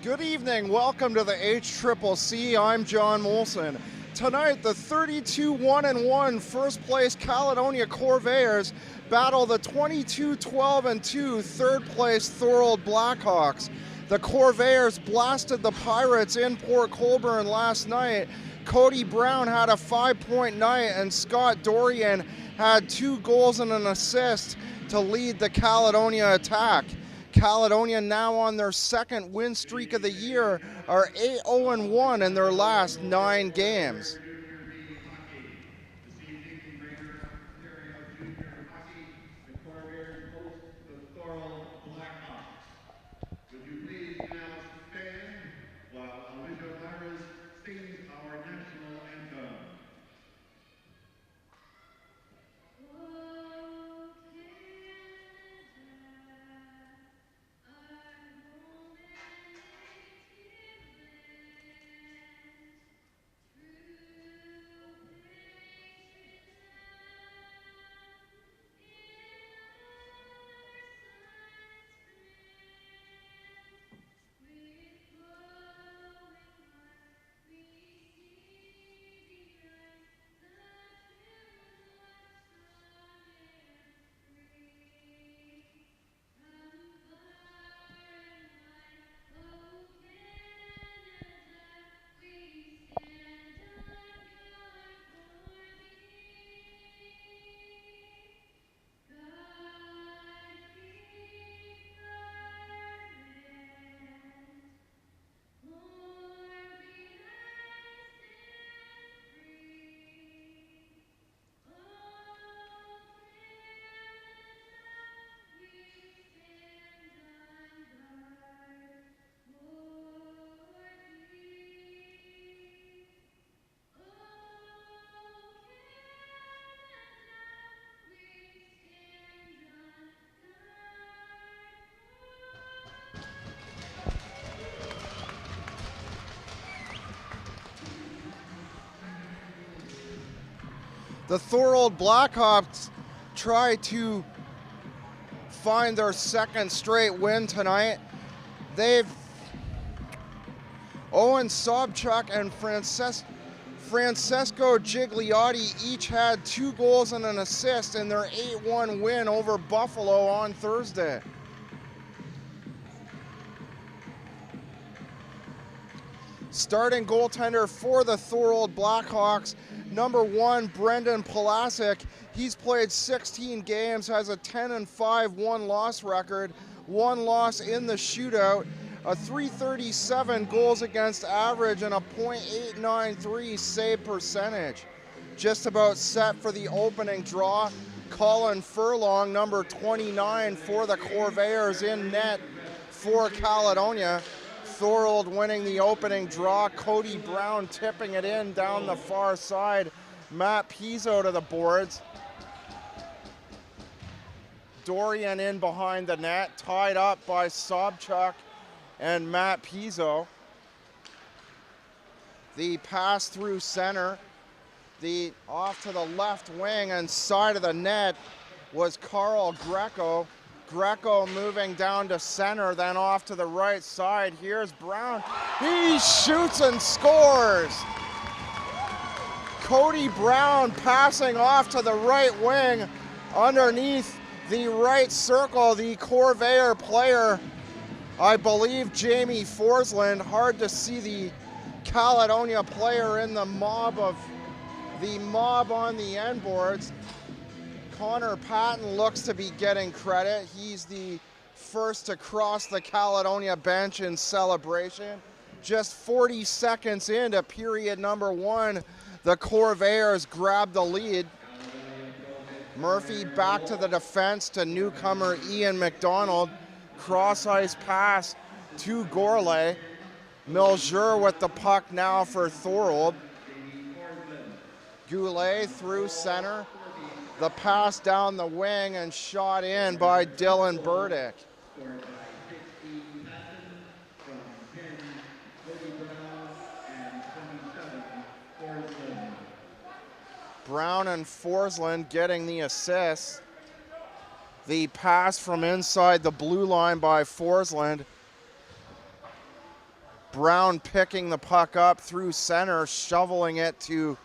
Good evening, welcome to the HCCC. I'm John Molson. Tonight, the 32-1-1 first place Caledonia Corvairs battle the 22-12-2 third place Thorold Blackhawks. The Corvairs blasted the Pirates in Port Colborne last night. Cody Brown had a 5-point night and Scott Dorian had 2 goals and an assist to lead the Caledonia attack. Caledonia, now on their second win streak of the year, are 8-0-1 in their last 9 games. Would you please now stand while Alicia Harris sings our national anthem? The Thorold Blackhawks try to find their second straight win tonight. Owen Sobchuk and Francesco Gigliotti each had 2 goals and an assist in their 8-1 win over Buffalo on Thursday. Starting goaltender for the Thorold Blackhawks, number 1, Brendan Polasic. He's played 16 games, has a 10-5 one-loss record, 1 loss in the shootout, a .337 goals against average, and a .893 save percentage. Just about set for the opening draw. Colin Furlong, number 29 for the Corvairs, in net for Caledonia. Thorold winning the opening draw. Cody Brown tipping it in down the far side. Matt Pizzo to the boards. Dorian in behind the net, tied up by Sobchuk and Matt Pizzo. The pass through center. The off to the left wing and side of the net was Carl Greco. Greco moving down to center, then off to the right side. Here's Brown. He shoots and scores. Cody Brown passing off to the right wing underneath the right circle. The Corvair player, I believe Jamie Forsland. Hard to see the Caledonia player in the mob on the end boards. Connor Patton looks to be getting credit. He's the first to cross the Caledonia bench in celebration. Just 40 seconds into period number 1, the Corvairs grab the lead. Murphy back to the defense to newcomer Ian McDonald. Cross-ice pass to Gourlay. Miljer with the puck now for Thorold. Goulet through center. The pass down the wing and shot in by Dylan Burdick. Brown and Forsland getting the assist. The pass from inside the blue line by Forsland. Brown picking the puck up through center, shoveling it to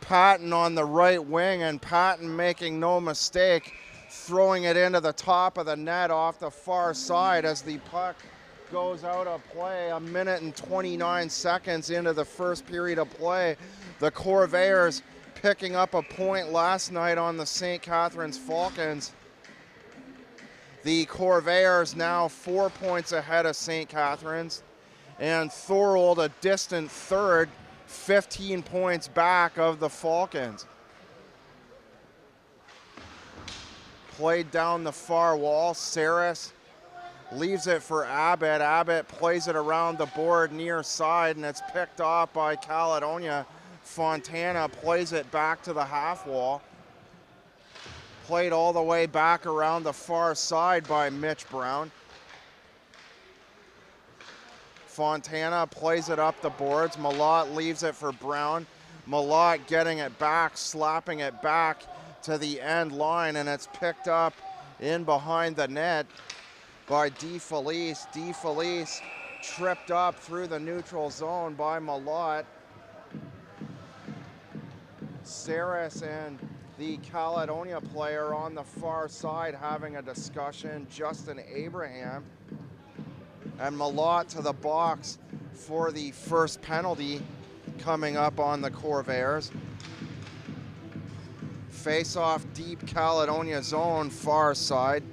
Patton on the right wing, and Patton making no mistake, throwing it into the top of the net off the far side as the puck goes out of play. 1:29 into the first period of play. The Corvairs picking up a point last night on the St. Catharines Falcons. The Corvairs now 4 points ahead of St. Catharines, and Thorold a distant third, 15 points back of the Falcons. Played down the far wall. Saris leaves it for Abbott. Abbott plays it around the board near side, and it's picked off by Caledonia. Fontana plays it back to the half wall. Played all the way back around the far side by Mitch Brown. Fontana plays it up the boards. Malott leaves it for Brown. Malott getting it back, slapping it back to the end line, and it's picked up in behind the net by DeFelice. DeFelice tripped up through the neutral zone by Malott. Saris and the Caledonia player on the far side having a discussion. Justin Abraham. And Malott to the box for the first penalty coming up on the Corvairs. Face off deep Caledonia zone, far side.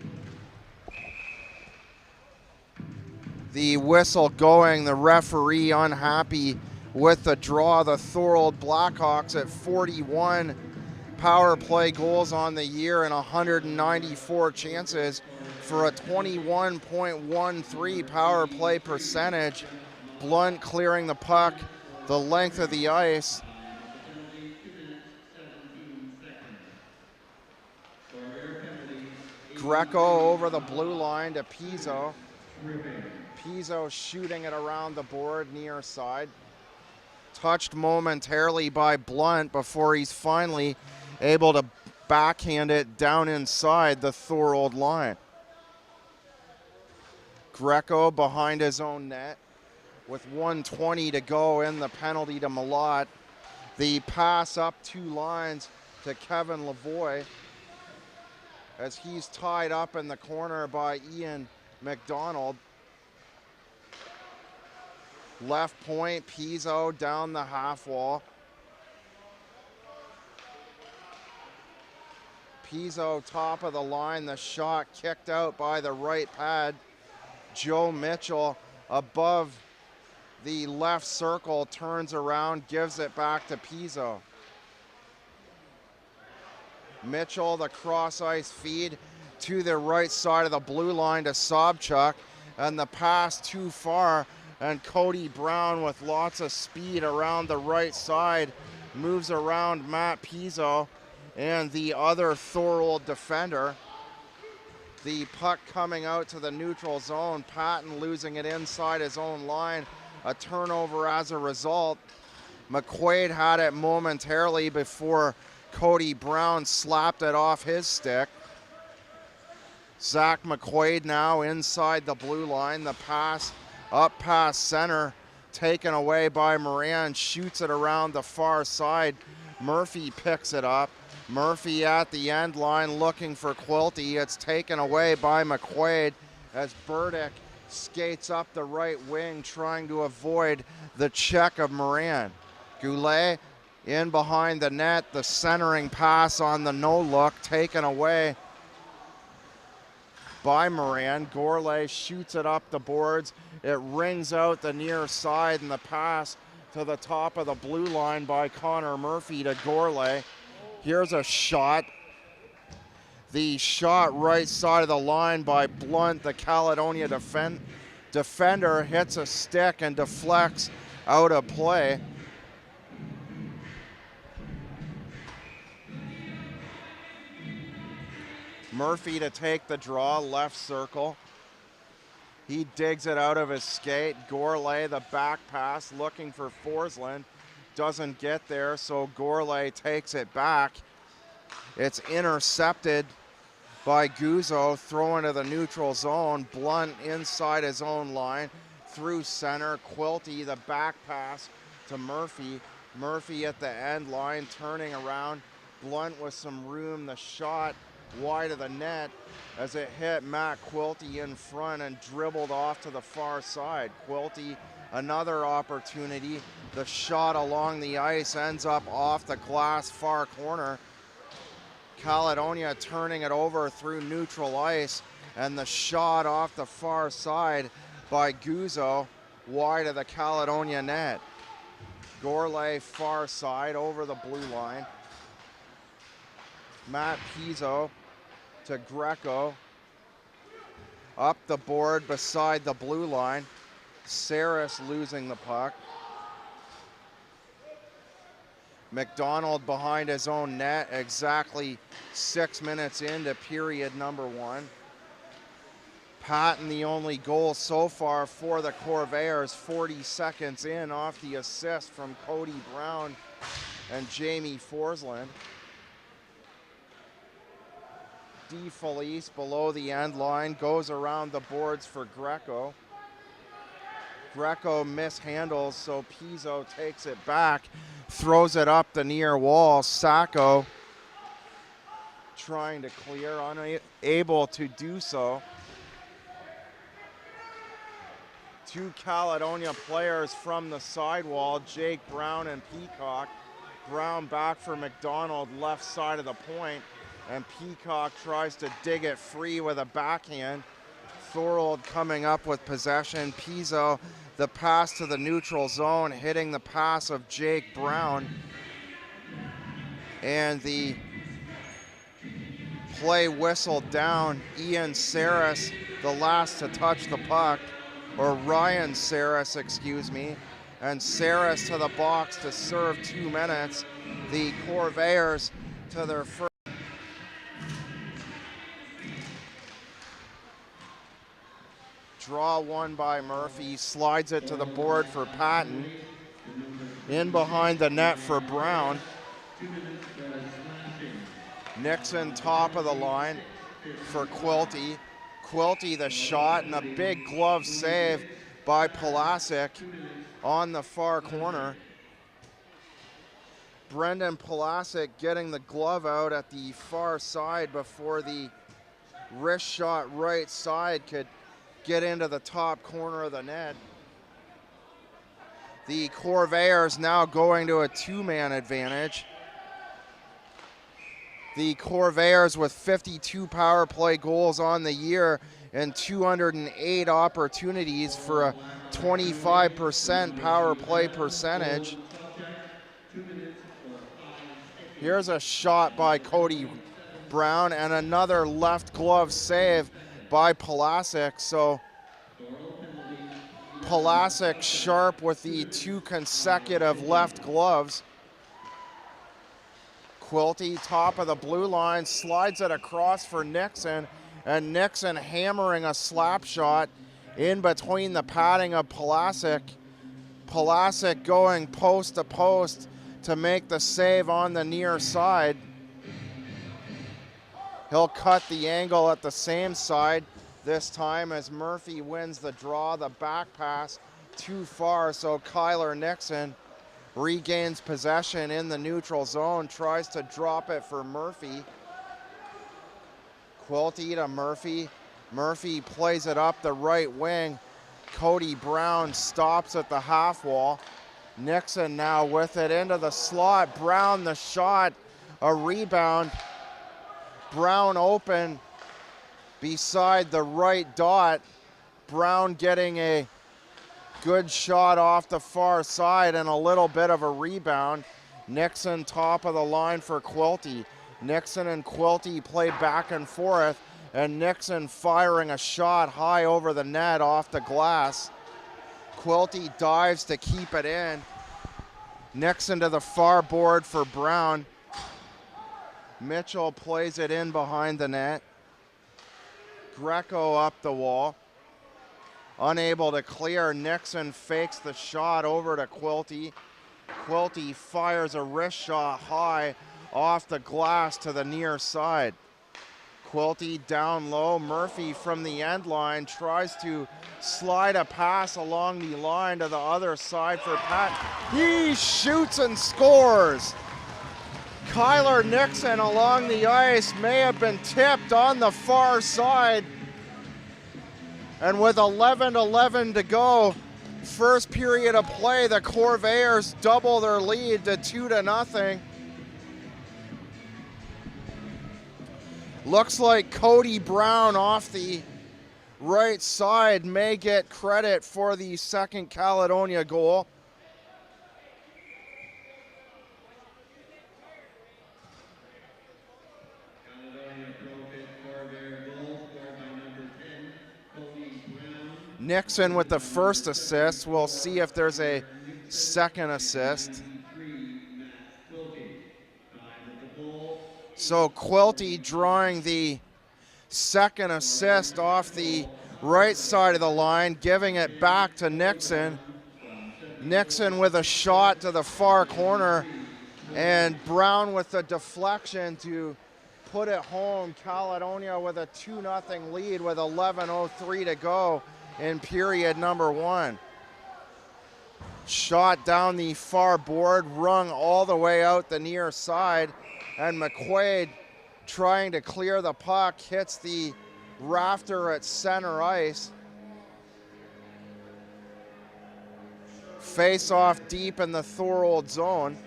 The whistle going, the referee unhappy with the draw. The Thorold Blackhawks at 41 power play goals on the year and 194 chances for a 21.13 power play percentage. Blunt clearing the puck the length of the ice. Greco over the blue line to Pizzo. Pizzo shooting it around the board near side. Touched momentarily by Blunt before he's finally able to backhand it down inside the Thorold line. Greco behind his own net with 1:20 to go in the penalty to Malott. The pass up two lines to Kevin Lavoie as he's tied up in the corner by Ian McDonald. Left point, Pizzo down the half wall. Pizzo top of the line, the shot kicked out by the right pad. Joe Mitchell above the left circle, turns around, gives it back to Pizzo. Mitchell, the cross ice feed to the right side of the blue line to Sobchuk, and the pass too far, and Cody Brown with lots of speed around the right side moves around Matt Pizzo and the other Thorold defender. The puck coming out to the neutral zone. Patton losing it inside his own line. A turnover as a result. McQuaid had it momentarily before Cody Brown slapped it off his stick. Zach McQuaid now inside the blue line. The pass up past center, taken away by Moran, shoots it around the far side. Murphy picks it up. Murphy at the end line looking for Quilty. It's taken away by McQuaid as Burdick skates up the right wing trying to avoid the check of Moran. Goulet in behind the net, the centering pass on the no-look taken away by Moran. Gourlay shoots it up the boards. It rings out the near side, and the pass to the top of the blue line by Connor Murphy to Gourlay. Here's a shot. The shot right side of the line by Blunt, the Caledonia defender, hits a stick and deflects out of play. Murphy to take the draw, left circle. He digs it out of his skate. Gourlay, the back pass, looking for Forsland. Doesn't get there, so Gourlay takes it back. It's intercepted by Guzzo, thrown to the neutral zone. Blunt inside his own line. through center. Quilty, the back pass to Murphy. Murphy at the end line, turning around. Blunt with some room. The shot wide of the net as it hit Matt Quilty in front and dribbled off to the far side. Quilty, another opportunity. The shot along the ice ends up off the glass far corner. Caledonia turning it over through neutral ice, and the shot off the far side by Guzzo, wide of the Caledonia net. Gourlay far side over the blue line. Matt Pizzo to Greco. Up the board beside the blue line. Saris losing the puck. McDonald behind his own net, exactly 6 minutes into period number 1. Patton, the only goal so far for the Corvairs, 40 seconds in off the assist from Cody Brown and Jamie Forsland. DeFelice below the end line, goes around the boards for Greco. Greco mishandles, so Pizzo takes it back, throws it up the near wall. Sacco trying to clear, unable to do so. 2 Caledonia players from the sidewall, Jake Brown and Peacock. Brown back for McDonald, left side of the point, and Peacock tries to dig it free with a backhand. Thorold coming up with possession. Pizzo, the pass to the neutral zone, hitting the pass of Jake Brown. And the play whistled down. Ian Saris, the last to touch the puck, or Ryan Saris, excuse me. And Saris to the box to serve 2 minutes. The Corvairs to their first. Draw one by Murphy, slides it to the board for Patton. In behind the net for Brown. Nixon top of the line for Quilty. Quilty the shot and a big glove save by Pulasic on the far corner. Brendan Pulasic getting the glove out at the far side before the wrist shot right side could get into the top corner of the net. The Corvairs now going to a 2-man advantage. The Corvairs with 52 power play goals on the year and 208 opportunities for a 25% power play percentage. Here's a shot by Cody Brown and another left glove save by Pulasic. So Pulasic sharp with the 2 consecutive left gloves. Quilty top of the blue line, slides it across for Nixon, and Nixon hammering a slap shot in between the padding of Pulasic. Pulasic going post to post to make the save on the near side. He'll cut the angle at the same side this time as Murphy wins the draw. The back pass too far, so Kyler Nixon regains possession in the neutral zone, tries to drop it for Murphy. Quilty to Murphy. Murphy plays it up the right wing. Cody Brown stops at the half wall. Nixon now with it into the slot. Brown the shot, a rebound. Brown open beside the right dot. Brown getting a good shot off the far side and a little bit of a rebound. Nixon top of the line for Quilty. Nixon and Quilty play back and forth, and Nixon firing a shot high over the net off the glass. Quilty dives to keep it in. Nixon to the far board for Brown. Mitchell plays it in behind the net. Greco up the wall. Unable to clear, Nixon fakes the shot over to Quilty. Quilty fires a wrist shot high off the glass to the near side. Quilty down low. Murphy from the end line tries to slide a pass along the line to the other side for Pat. He shoots and scores. Kyler Nixon along the ice may have been tipped on the far side. And with 11:11 to go, first period of play, the Corvairs double their lead to 2-0. Looks like Cody Brown off the right side may get credit for the second Caledonia goal. Caledonia Pro-Fit Corvairs goal scored by number 10, Cody Brown. Nixon with the first assist. We'll see if there's a second assist. So Quilty drawing the second assist off the right side of the line, giving it back to Nixon. Nixon with a shot to the far corner, and Brown with the deflection to put it home. Caledonia with a 2-0 lead with 11:03 to go in period number 1. Shot down the far board, rung all the way out the near side, and McQuaid trying to clear the puck, hits the rafter at center ice. Face off deep in the Thorold zone.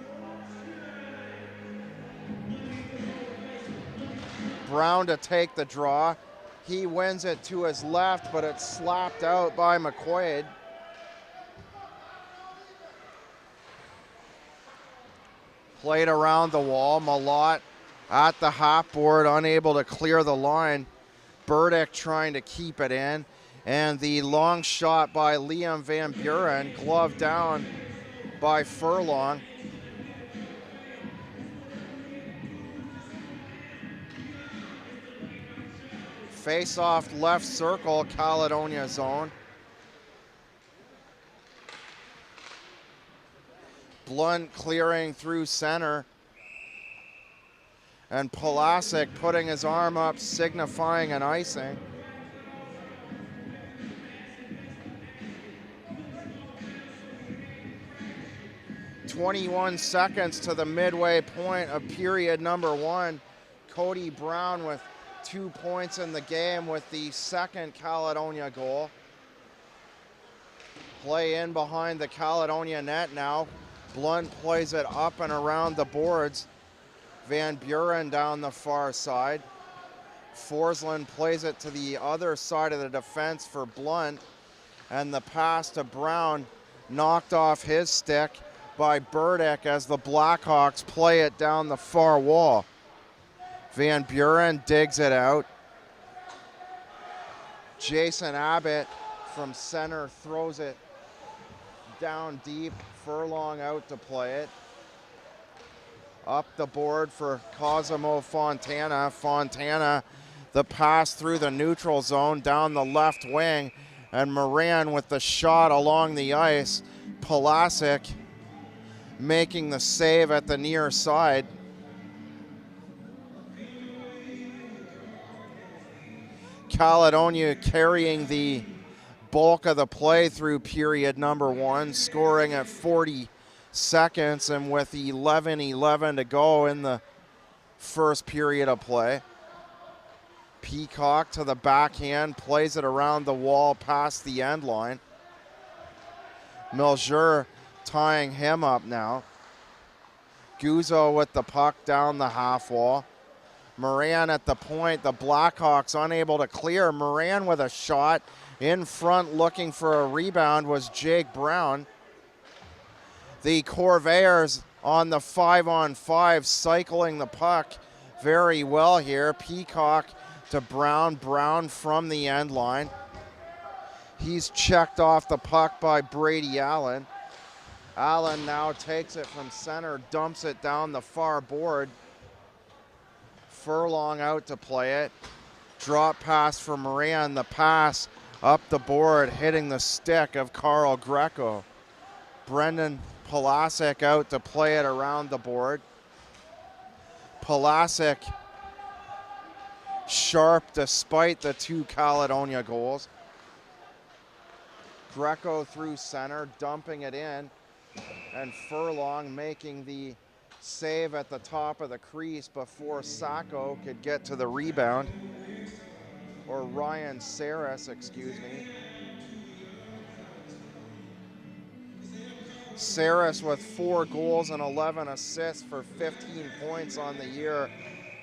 Brown to take the draw. He wins it to his left, but it's slapped out by McQuaid. Played around the wall. Malott at the half board, unable to clear the line. Burdick trying to keep it in. And the long shot by Liam Van Buren, gloved down by Furlong. Face off left circle, Caledonia zone. Blunt clearing through center. And Pulasic putting his arm up, signifying an icing. "21 seconds to the midway point of period number 1. Cody Brown with 2 points in the game with the second Caledonia goal. Play in behind the Caledonia net now. Blunt plays it up and around the boards. Van Buren down the far side. Forsland plays it to the other side of the defense for Blunt. And the pass to Brown knocked off his stick by Burdick as the Blackhawks play it down the far wall. Van Buren digs it out. Jason Abbott from center throws it down deep. Furlong out to play it. Up the board for Cosimo Fontana. Fontana, the pass through the neutral zone down the left wing. And Moran with the shot along the ice. Pulasic making the save at the near side. Caledonia carrying the bulk of the play through period number 1, scoring at 40 seconds and with 11:11 to go in the first period of play. Peacock to the backhand, plays it around the wall past the end line. Milger tying him up now. Guzzo with the puck down the half wall. Moran at the point, the Blackhawks unable to clear. Moran with a shot in front looking for a rebound was Jake Brown. The Corvairs on the 5-on-5 cycling the puck very well here. Peacock to Brown, Brown from the end line. He's checked off the puck by Brady Allen. Allen now takes it from center, dumps it down the far board. Furlong out to play it. Drop pass for Moran. The pass up the board, hitting the stick of Carl Greco. Brendan Pulasic out to play it around the board. Pulasic Sharp despite the 2 Caledonia goals. Greco through center, dumping it in, and Furlong making the save at the top of the crease before Sacco could get to the rebound. Or Ryan Saris, excuse me. Saris with 4 goals and 11 assists for 15 points on the year.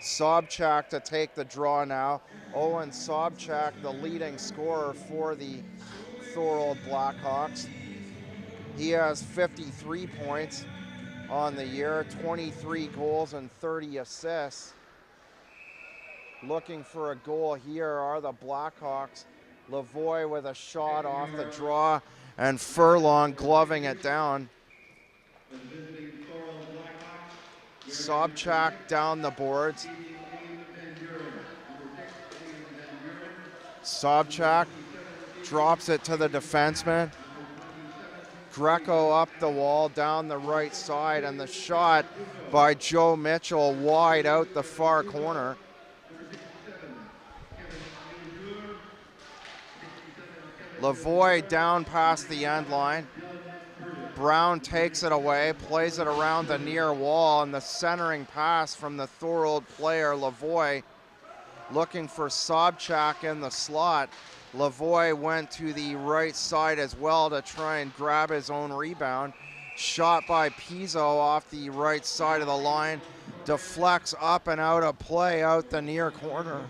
Sobchak to take the draw now. Owen Sobchak, the leading scorer for the Thorold Blackhawks. He has 53 points on the year, 23 goals and 30 assists. Looking for a goal here are the Blackhawks. Lavoie with a shot off the draw, and Furlong gloving it down. Sobchak down the boards. Sobchak drops it to the defenseman. Greco up the wall down the right side, and the shot by Joe Mitchell wide out the far corner. Lavoie down past the end line. Brown takes it away, plays it around the near wall, and the centering pass from the Thorold player, Lavoie, looking for Sobchak in the slot. Lavoie went to the right side as well to try and grab his own rebound. Shot by Pizzo off the right side of the line, deflects up and out of play out the near corner.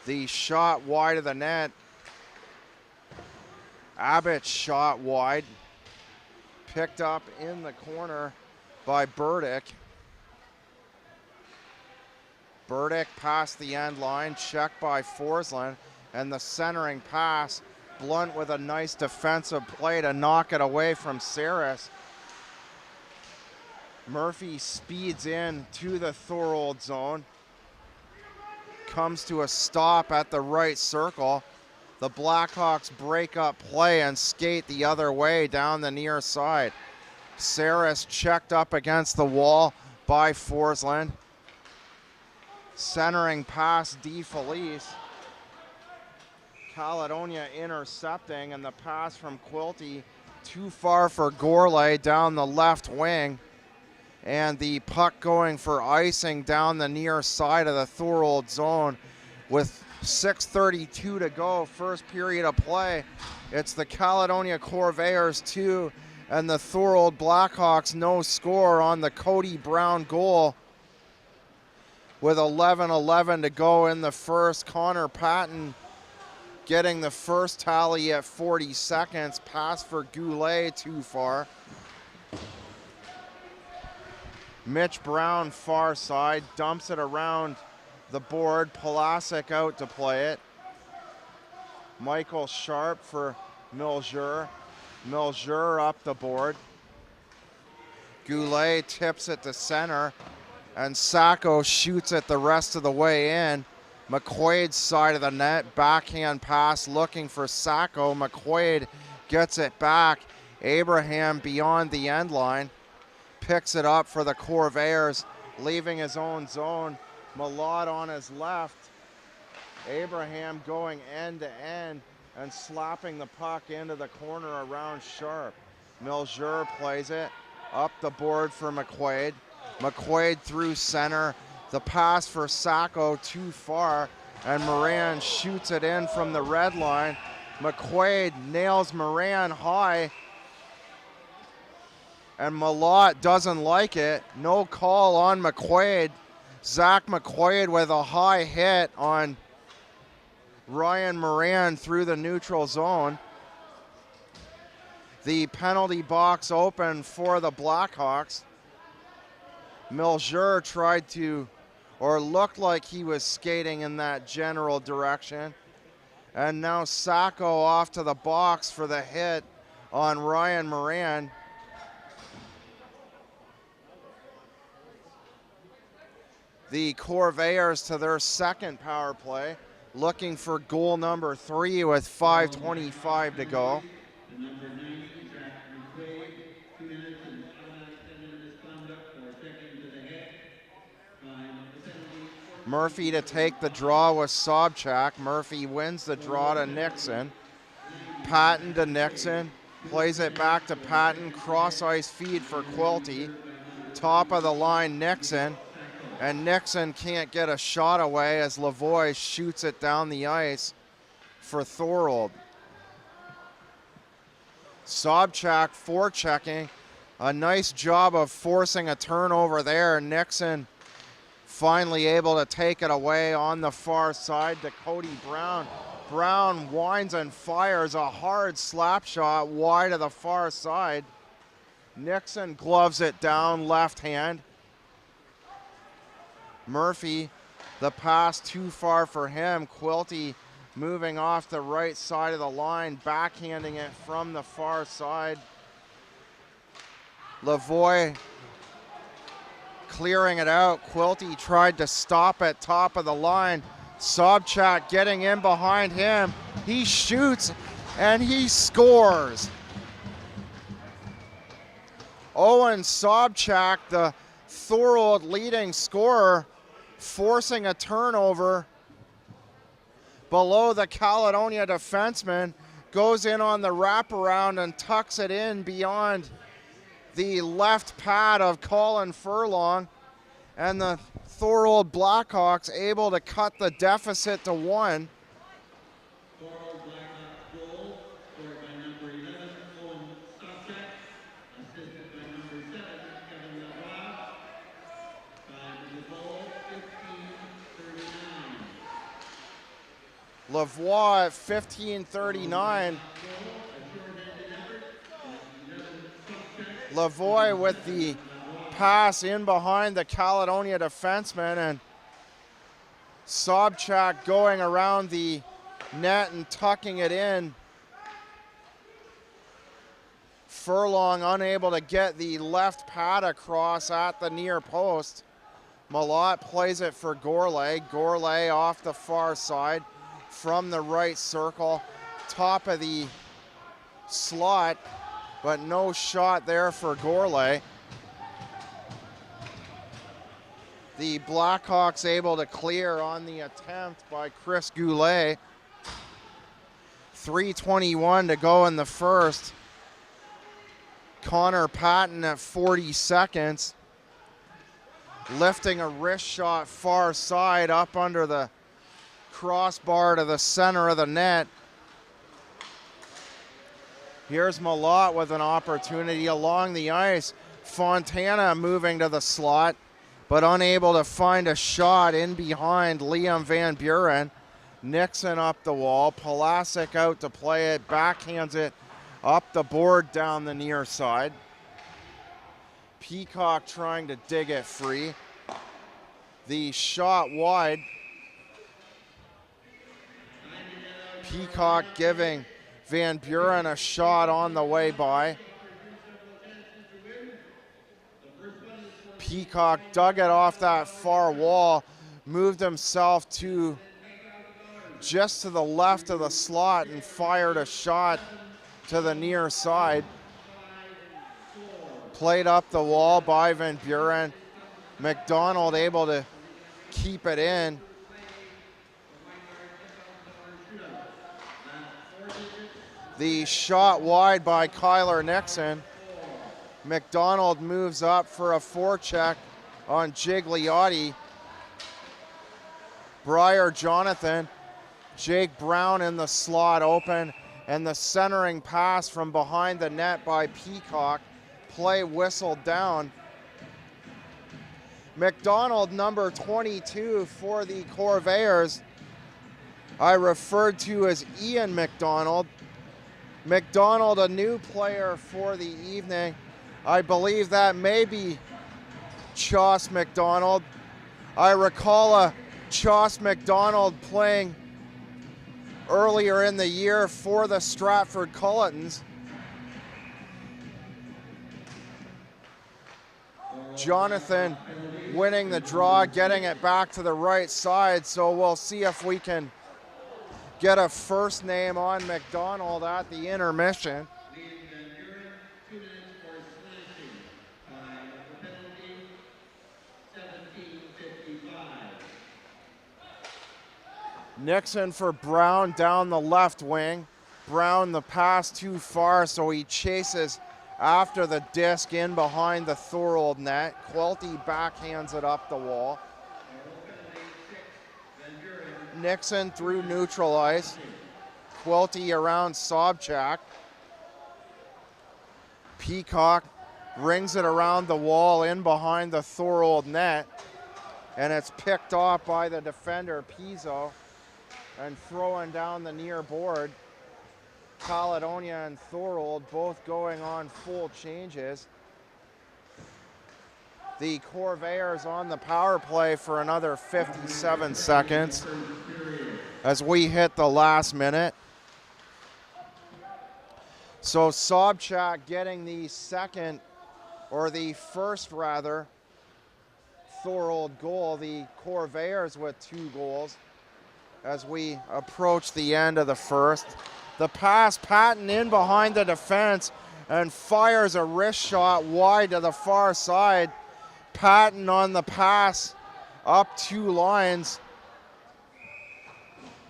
The shot wide of the net. Abbott's shot wide. Picked up in the corner by Burdick. Burdick past the end line, checked by Forsland, and the centering pass. Blunt with a nice defensive play to knock it away from Saris. Murphy speeds in to the Thorold zone. Comes to a stop at the right circle. The Blackhawks break up play and skate the other way down the near side. Saris checked up against the wall by Forsland. Centering pass DeFelice. Caledonia intercepting, and the pass from Quilty too far for Gourlay down the left wing. And the puck going for icing down the near side of the Thorold zone with 6:32 to go, first period of play. It's the Caledonia Corvairs 2 and the Thorold Blackhawks no score on the Cody Brown goal. With 11:11 to go in the first, Connor Patton getting the first tally at 40 seconds. Pass for Goulet too far. Mitch Brown far side, dumps it around the board. Pulasic out to play it. Michael Sharp for Miljer. Miljer up the board. Goulet tips it to center, and Sacco shoots it the rest of the way in. McQuaid's side of the net, backhand pass looking for Sacco. McQuaid gets it back. Abraham beyond the end line. Picks it up for the Corvairs, leaving his own zone. Malott on his left. Abraham going end to end and slapping the puck into the corner around Sharp. Miljer plays it up the board for McQuaid. McQuaid through center. The pass for Sacco too far, and Moran shoots it in from the red line. McQuaid nails Moran high, and Malott doesn't like it. No call on McQuaid. Zach McQuaid with a high hit on Ryan Moran through the neutral zone. The penalty box open for the Blackhawks. Miljer tried to, or looked like he was skating in that general direction. And now Sacco off to the box for the hit on Ryan Moran. the Corvairs to their second power play, looking for goal number 3 with 5:25 to go. Murphy to take the draw with Sobchak. Murphy wins the draw to Nixon. Patton to Nixon. Plays it back to Patton. Cross ice feed for Quilty. Top of the line, Nixon. And Nixon can't get a shot away as Lavoie shoots it down the ice for Thorold. Sobchak forechecking. A nice job of forcing a turnover there. Nixon finally able to take it away on the far side to Cody Brown. Brown winds and fires a hard slap shot wide of the far side. Nixon gloves it down left hand. Murphy, the pass too far for him. Quilty moving off the right side of the line, backhanding it from the far side. Lavoie clearing it out. Quilty tried to stop it top of the line. Sobchak getting in behind him. He shoots and he scores. Owen Sobchak, the Thorold leading scorer, forcing a turnover below the Caledonia defenseman, goes in on the wraparound and tucks it in beyond the left pad of Colin Furlong, and the Thorold Blackhawks able to cut the deficit to 1. Thorold Blackhawks goal scored by number 11, Owen Sobchak, assisted by number 7, Kevin Lavoie. Time of the goal, 15:39. Lavoie at 15:39. Lavoie with the pass in behind the Caledonia defenseman, and Sobchak going around the net and tucking it in. Furlong unable to get the left pad across at the near post. Malott plays it for Gourlay. Gourlay off the far side from the right circle, top of the slot, but no shot there for Gourlay. The Blackhawks able to clear on the attempt by Chris Goulet. 3:21 to go in the first. Connor Patton at 40 seconds. Lifting a wrist shot far side up under the crossbar to the center of the net. Here's Malott with an opportunity along the ice. Fontana moving to the slot, but unable to find a shot in behind Liam Van Buren. Nixon up the wall. Pulasic out to play it. Backhands it up the board down the near side. Peacock trying to dig it free. The shot wide. Peacock giving Van Buren a shot on the way by. Peacock dug it off that far wall, moved himself to just to the left of the slot and fired a shot to the near side. Played up the wall by Van Buren. McDonald able to keep it in. The shot wide by Kyler Nixon. McDonald moves up for a forecheck on Gigliotti. Briar Jonathan. Jake Brown in the slot open, and the centering pass from behind the net by Peacock. Play whistled down. McDonald, number 22 for the Corvairs, I referred to as Ian McDonald. McDonald, a new player for the evening. I believe that may be Chauce McDonald. I recall a Chauce McDonald playing earlier in the year for the Stratford Culletons. Jonathan winning the draw, getting it back to the right side. So we'll see if we can get a first name on McDonald at the intermission. Leading Van Buren, 2 minutes for slashing. The penalty, 17:55. Nixon for Brown down the left wing. Brown the pass too far, so he chases after the disc in behind the Thorold net. Quilty backhands it up the wall. Nixon through neutral ice. Quilty around Sobchak. Peacock rings it around the wall in behind the Thorold net, and it's picked off by the defender Pizzo and throwing down the near board. Caledonia and Thorold both going on full changes. The Corvairs on the power play for another 57 seconds as we hit the last minute. So Sobchak getting the second, or the first rather, Thorold goal. The Corvairs with 2 goals as we approach the end of the first. The pass, Patton in behind the defense and fires a wrist shot wide to the far side. Patton on the pass up 2 lines.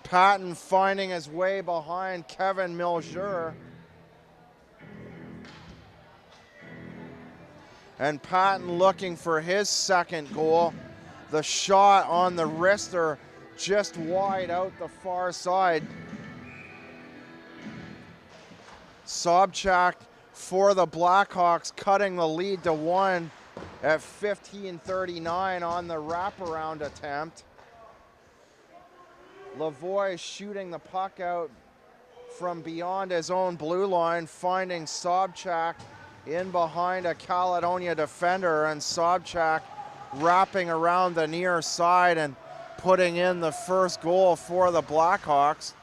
Patton finding his way behind Kevin Milger. And Patton looking for his second goal. The shot on the wrister just wide out the far side. Sobchak for the Blackhawks cutting the lead to 1 at 15:39 on the wraparound attempt. Lavoie shooting the puck out from beyond his own blue line, finding Sobchak in behind a Caledonia defender, and Sobchak wrapping around the near side and putting in the first goal for the Blackhawks.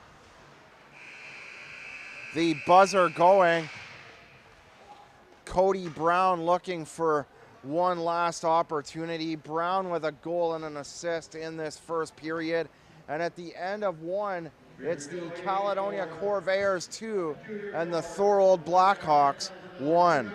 The buzzer going. Cody Brown looking for one last opportunity. Brown with a goal and an assist in this first period. And at the end of 1, it's the Caledonia Corvairs 2 and the Thorold Blackhawks 1.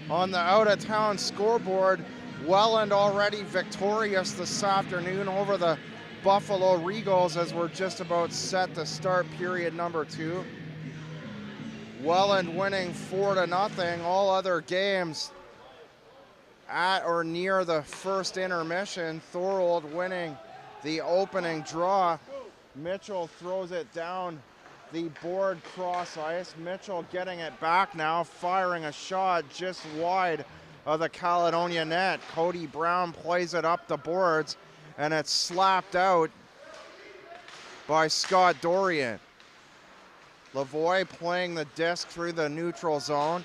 On the out-of-town scoreboard, Welland already victorious this afternoon over the Buffalo Regals as we're just about set to start period number 2. Welland winning 4-0. All other games at or near the first intermission. Thorold winning the opening draw. Mitchell throws it down the board cross ice. Mitchell getting it back now, firing a shot just wide of the Caledonia net. Cody Brown plays it up the boards, and it's slapped out by Scott Dorian. Lavoie playing the disc through the neutral zone.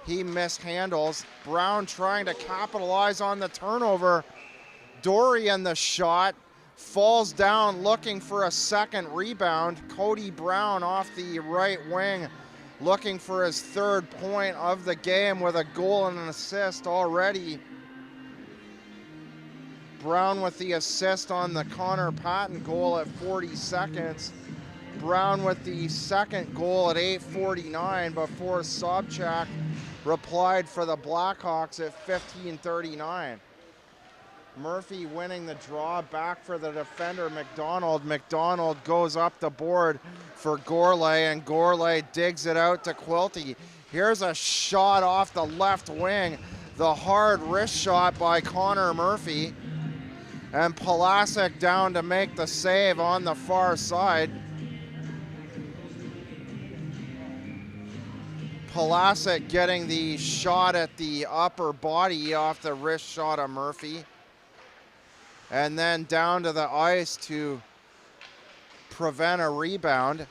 He mishandles. Brown trying to capitalize on the turnover. Dorian the shot. Falls down looking for a second rebound. Cody Brown off the right wing looking for his 3rd point of the game with a goal and an assist already. Brown with the assist on the Connor Patton goal at 40 seconds. Brown with the second goal at 8:49 before Sobchak replied for the Blackhawks at 15:39. Murphy winning the draw back for the defender McDonald. McDonald goes up the board for Gourlay, and Gourlay digs it out to Quilty. Here's a shot off the left wing. The hard wrist shot by Connor Murphy. And Pulasic down to make the save on the far side. Pulasic getting the shot at the upper body off the wrist shot of Murphy. And then down to the ice to prevent a rebound.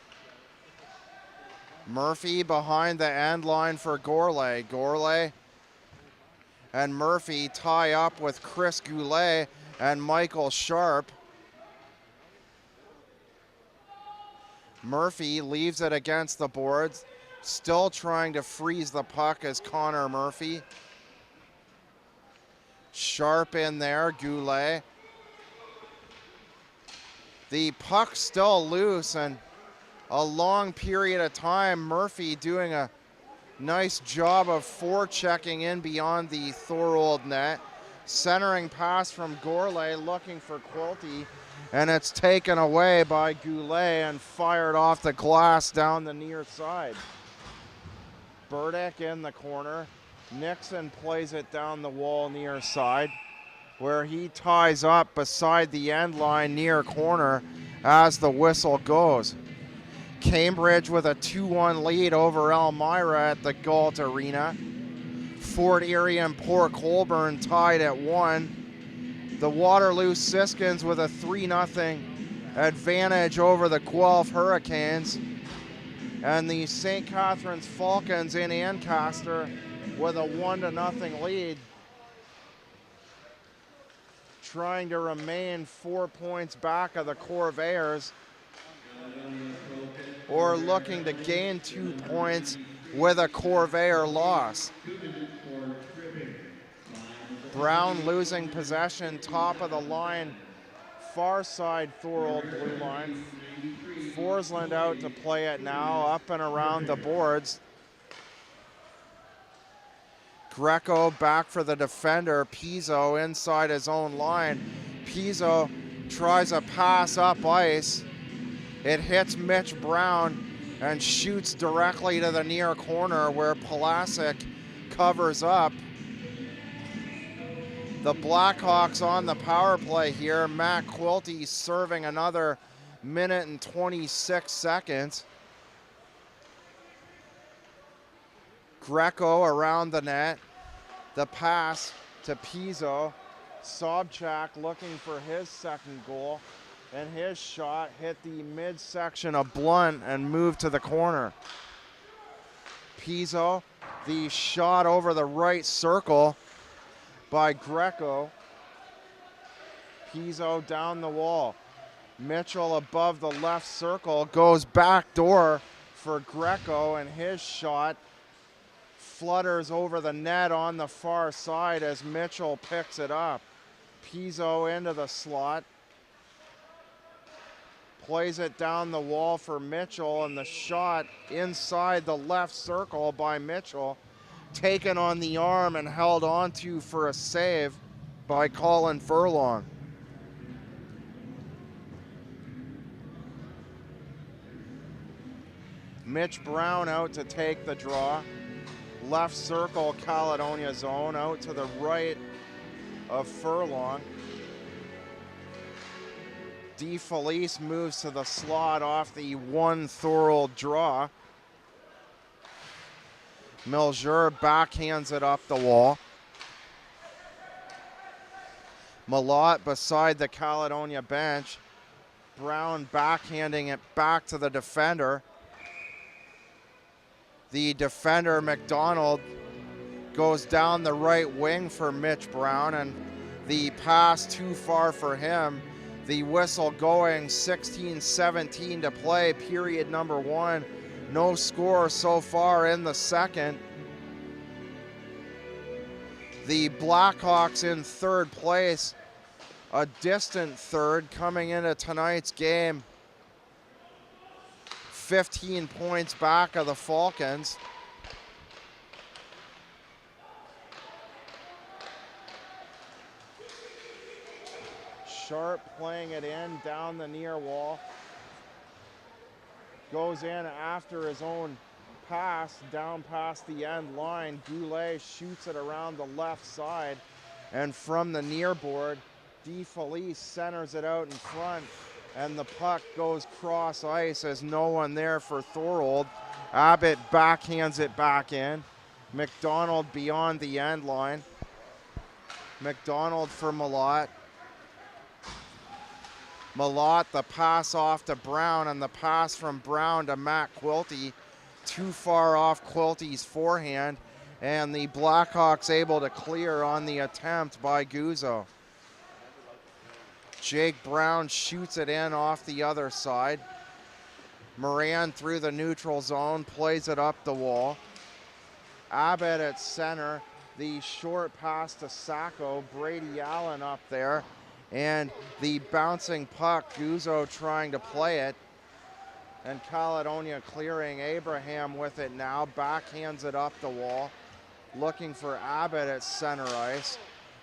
Murphy behind the end line for Gourlay. Gourlay and Murphy tie up with Chris Goulet and Michael Sharp. Murphy leaves it against the boards, still trying to freeze the puck as Connor Murphy. Sharp in there, Goulet. The puck still loose, and a long period of time, Murphy doing a nice job of forechecking in beyond the Thorold net. Centering pass from Gourlay looking for Quilty, and it's taken away by Goulet and fired off the glass down the near side. Burdick in the corner. Nixon plays it down the wall near side, where he ties up beside the end line near corner as the whistle goes. Cambridge with a 2-1 lead over Elmira at the Galt Arena. Fort Erie and Port Colborne tied at 1. The Waterloo Siskins with a 3-0 advantage over the Guelph Hurricanes. And the St. Catharines Falcons in Ancaster with a 1-0 lead, trying to remain 4 points back of the Corvairs, or looking to gain 2 points with a Corvair loss. Brown losing possession, top of the line, far side Thorold blue line. Forsland out to play it now, up and around the boards. Greco back for the defender, Pizzo inside his own line. Pizzo tries a pass up ice. It hits Mitch Brown and shoots directly to the near corner where Pulasic covers up. The Blackhawks on the power play here. Matt Quilty serving another minute and 26 seconds. Greco around the net. The pass to Pizzo. Sobchak looking for his second goal. And his shot hit the midsection of Blunt and moved to the corner. Pizzo, the shot over the right circle by Greco. Pizzo down the wall. Mitchell above the left circle, goes back door for Greco, and his shot flutters over the net on the far side as Mitchell picks it up. Pizzo into the slot. Plays it down the wall for Mitchell, and the shot inside the left circle by Mitchell, taken on the arm and held onto for a save by Colin Furlong. Mitch Brown out to take the draw. Left circle, Caledonia zone, out to the right of Furlong. DeFelice moves to the slot off the one Thorold draw. Milger backhands it up the wall. Malott beside the Caledonia bench. Brown backhanding it back to the defender. The defender, McDonald, goes down the right wing for Mitch Brown, and the pass too far for him. The whistle going, 16-17 to play, period number 1. No score so far in the second. The Blackhawks in third place, a distant third coming into tonight's game. 15 points back of the Falcons. Sharp playing it in down the near wall. Goes in after his own pass down past the end line. Goulet shoots it around the left side, and from the near board, DeFelice centers it out in front, and the puck goes cross ice as no one there for Thorold. Abbott backhands it back in. McDonald beyond the end line. McDonald for Malott. Malott, the pass off to Brown, and the pass from Brown to Matt Quilty. Too far off Quilty's forehand, And the Blackhawks able to clear on the attempt by Guzzo. Jake Brown shoots it in off the other side. Moran through the neutral zone, plays it up the wall. Abbott at center. The short pass to Sacco. Brady Allen up there. And the bouncing puck, Guzzo trying to play it. And Caledonia clearing. Abraham with it now. Backhands it up the wall. Looking for Abbott at center ice.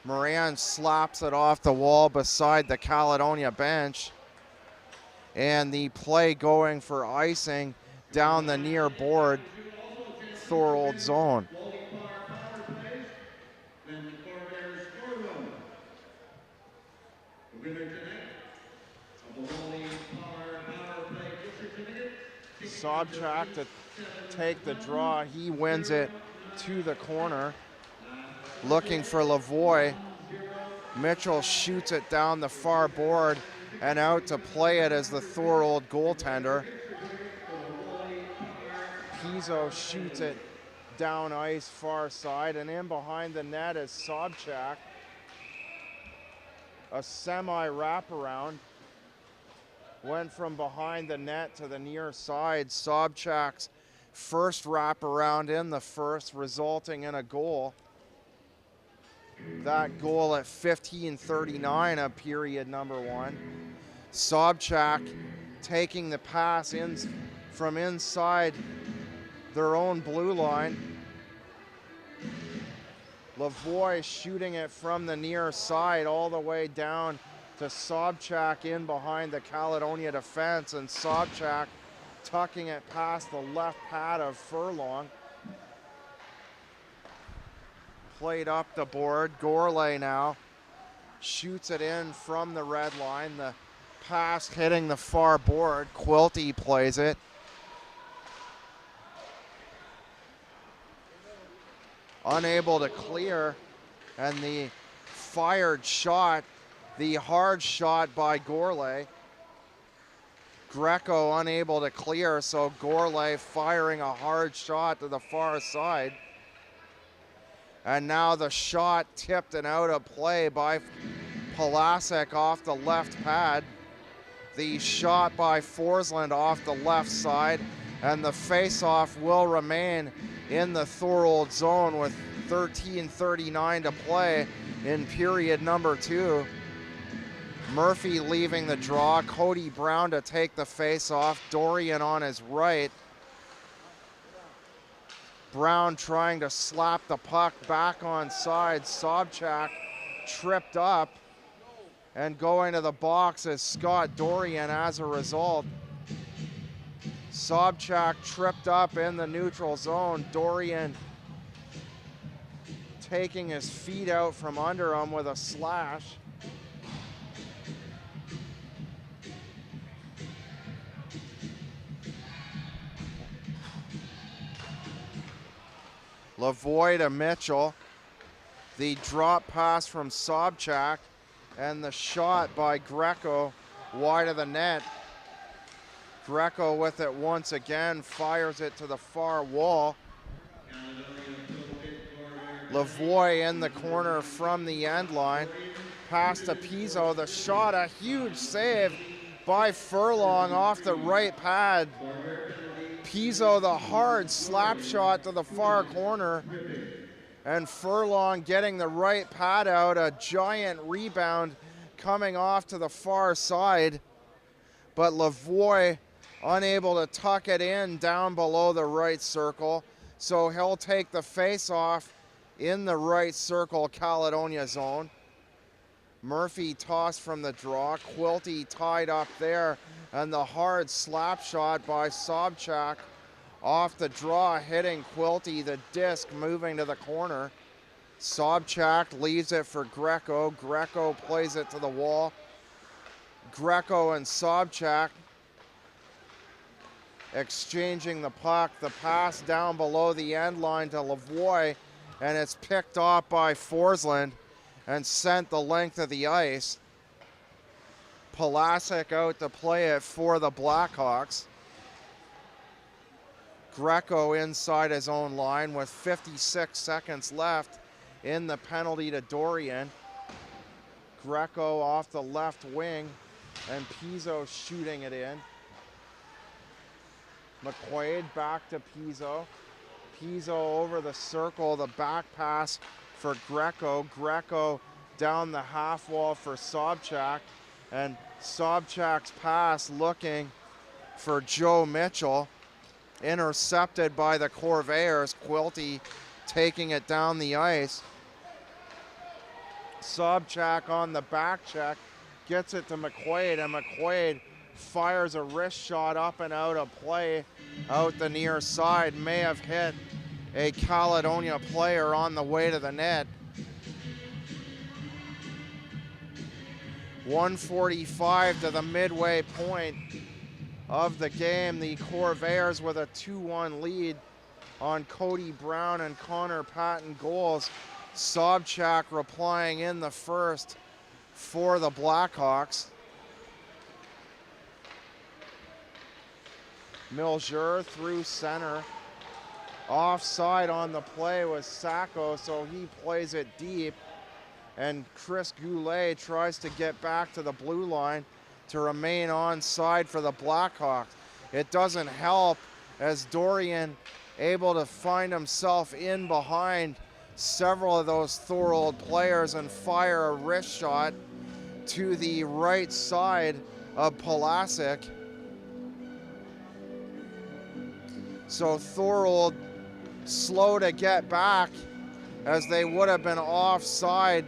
Moran slaps it off the wall beside the Caledonia bench. And the play going for icing down the near board, Thorold zone. Sobchak to take the draw. He wins it to the corner. Looking for Lavoie. Mitchell shoots it down the far board and out to play it as the Thorold goaltender. Pizzo shoots it down ice far side, and in behind the net is Sobchak. A semi wraparound. Went from behind the net to the near side. Sobchak's first wraparound in the first, resulting in a goal. That goal at 15:39 of period number one. Sobchak taking the pass in from inside their own blue line. Lavoie shooting it from the near side all the way down to Sobchak in behind the Caledonia defense, and Sobchak tucking it past the left pad of Furlong. Played up the board. Gourlay now shoots it in from the red line. The pass hitting the far board. Quilty plays it. Unable to clear, and the fired shot, the hard shot by Gourlay. Greco unable to clear, so Gourlay firing a hard shot to the far side. And now the shot tipped and out of play by Palasek off the left pad. The shot by Forsland off the left side, and the face-off will remain in the Thorold zone with 13:39 to play in period number two. Murphy leaving the draw. Cody Brown to take the face-off. Dorian on his right. Brown trying to slap the puck back on side. Sobchak tripped up, and going to the box is Scott Dorian as a result. Sobchak tripped up in the neutral zone. Dorian taking his feet out from under him with a slash. Lavoie to Mitchell. The drop pass from Sobchak, and the shot by Greco wide of the net. Greco with it once again, fires it to the far wall. Lavoie in the corner from the end line. Pass to Pizzo, the shot, a huge save by Furlong off the right pad. Pizzo, the hard slap shot to the far corner. And Furlong getting the right pad out, a giant rebound coming off to the far side. But Lavoie unable to tuck it in down below the right circle. So he'll take the face-off in the right circle Caledonia zone. Murphy tossed from the draw. Quilty tied up there. And the hard slap shot by Sobchak off the draw, hitting Quilty, the disc moving to the corner. Sobchak leaves it for Greco. Greco plays it to the wall. Greco and Sobchak exchanging the puck. The pass down below the end line to Lavoie, and it's picked off by Forsland and sent the length of the ice. Palasek out to play it for the Blackhawks. Greco inside his own line with 56 seconds left in the penalty to Dorian. Greco off the left wing, and Pizzo shooting it in. McQuaid back to Pizzo. Pizzo over the circle, the back pass for Greco. Greco down the half wall for Sobchak, and Sobchak's pass looking for Joe Mitchell. Intercepted by the Corvairs. Quilty taking it down the ice. Sobchak on the back check, gets it to McQuaid, and McQuaid fires a wrist shot up and out of play, out the near side. May have hit a Caledonia player on the way to the net. 1:45 to the midway point of the game. The Corvairs with a 2-1 lead on Cody Brown and Connor Patton goals. Sobchak replying in the first for the Blackhawks. Miljer through center. Offside on the play was Sacco, so he plays it deep. And Chris Goulet tries to get back to the blue line to remain onside for the Blackhawks. It doesn't help as Dorian able to find himself in behind several of those Thorold players and fire a wrist shot to the right side of Pulasic. So Thorold slow to get back as they would have been offside.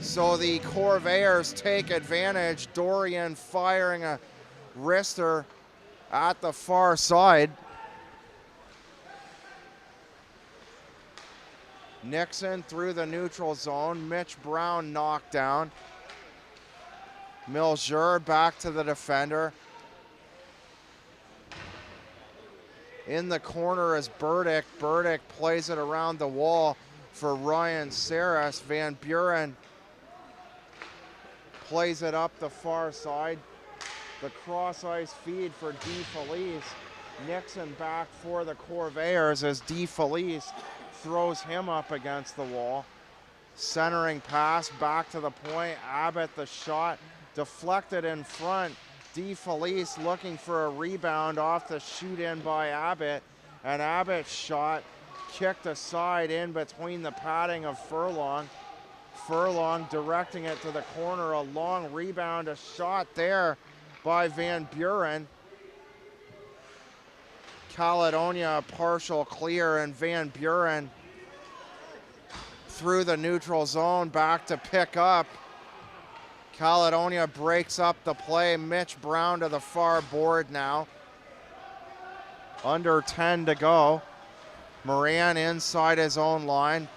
So the Corvairs take advantage. Dorian firing a wrister at the far side. Nixon through the neutral zone. Mitch Brown knocked down. Miljer back to the defender. In the corner is Burdick. Burdick plays it around the wall for Ryan Saras. Van Buren plays it up the far side. The cross ice feed for DeFelice. Nixon back for the Corvairs as DeFelice throws him up against the wall. Centering pass back to the point. Abbott the shot deflected in front. DeFelice looking for a rebound off the shoot in by Abbott, and Abbott's shot kicked aside in between the padding of Furlong. Furlong directing it to the corner, a long rebound, a shot there by Van Buren. Caledonia a partial clear, and Van Buren through the neutral zone back to pick up. Caledonia breaks up the play. Mitch Brown to the far board now. Under 10 to go. Moran inside his own line.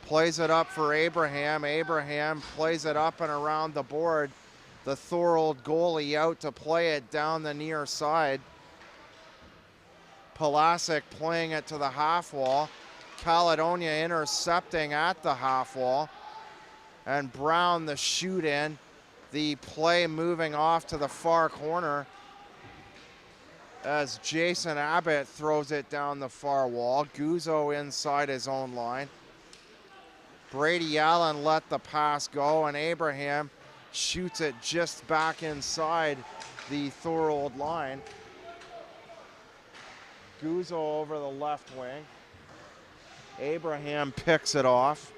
Plays it up for Abraham. Abraham plays it up and around the board. The Thorold goalie out to play it down the near side. Pulasic playing it to the half wall. Caledonia intercepting at the half wall. And Brown the shoot in. The play moving off to the far corner as Jason Abbott throws it down the far wall. Guzzo inside his own line. Brady Allen let the pass go, and Abraham shoots it just back inside the Thorold line. Guzzo over the left wing. Abraham picks it off.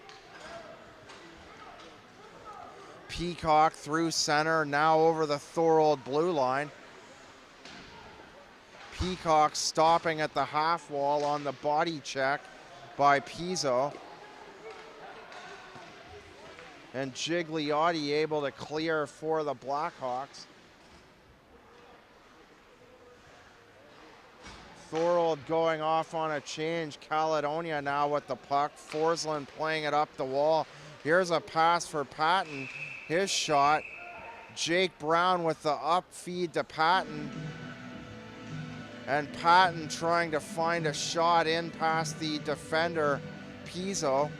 Peacock through center, now over the Thorold blue line. Peacock stopping at the half wall on the body check by Pizzo. And Gigliotti able to clear for the Blackhawks. Thorold going off on a change. Caledonia now with the puck. Forsland playing it up the wall. Here's a pass for Patton. His shot. Jake Brown with the up feed to Patton. And Patton trying to find a shot in past the defender, Pizzo.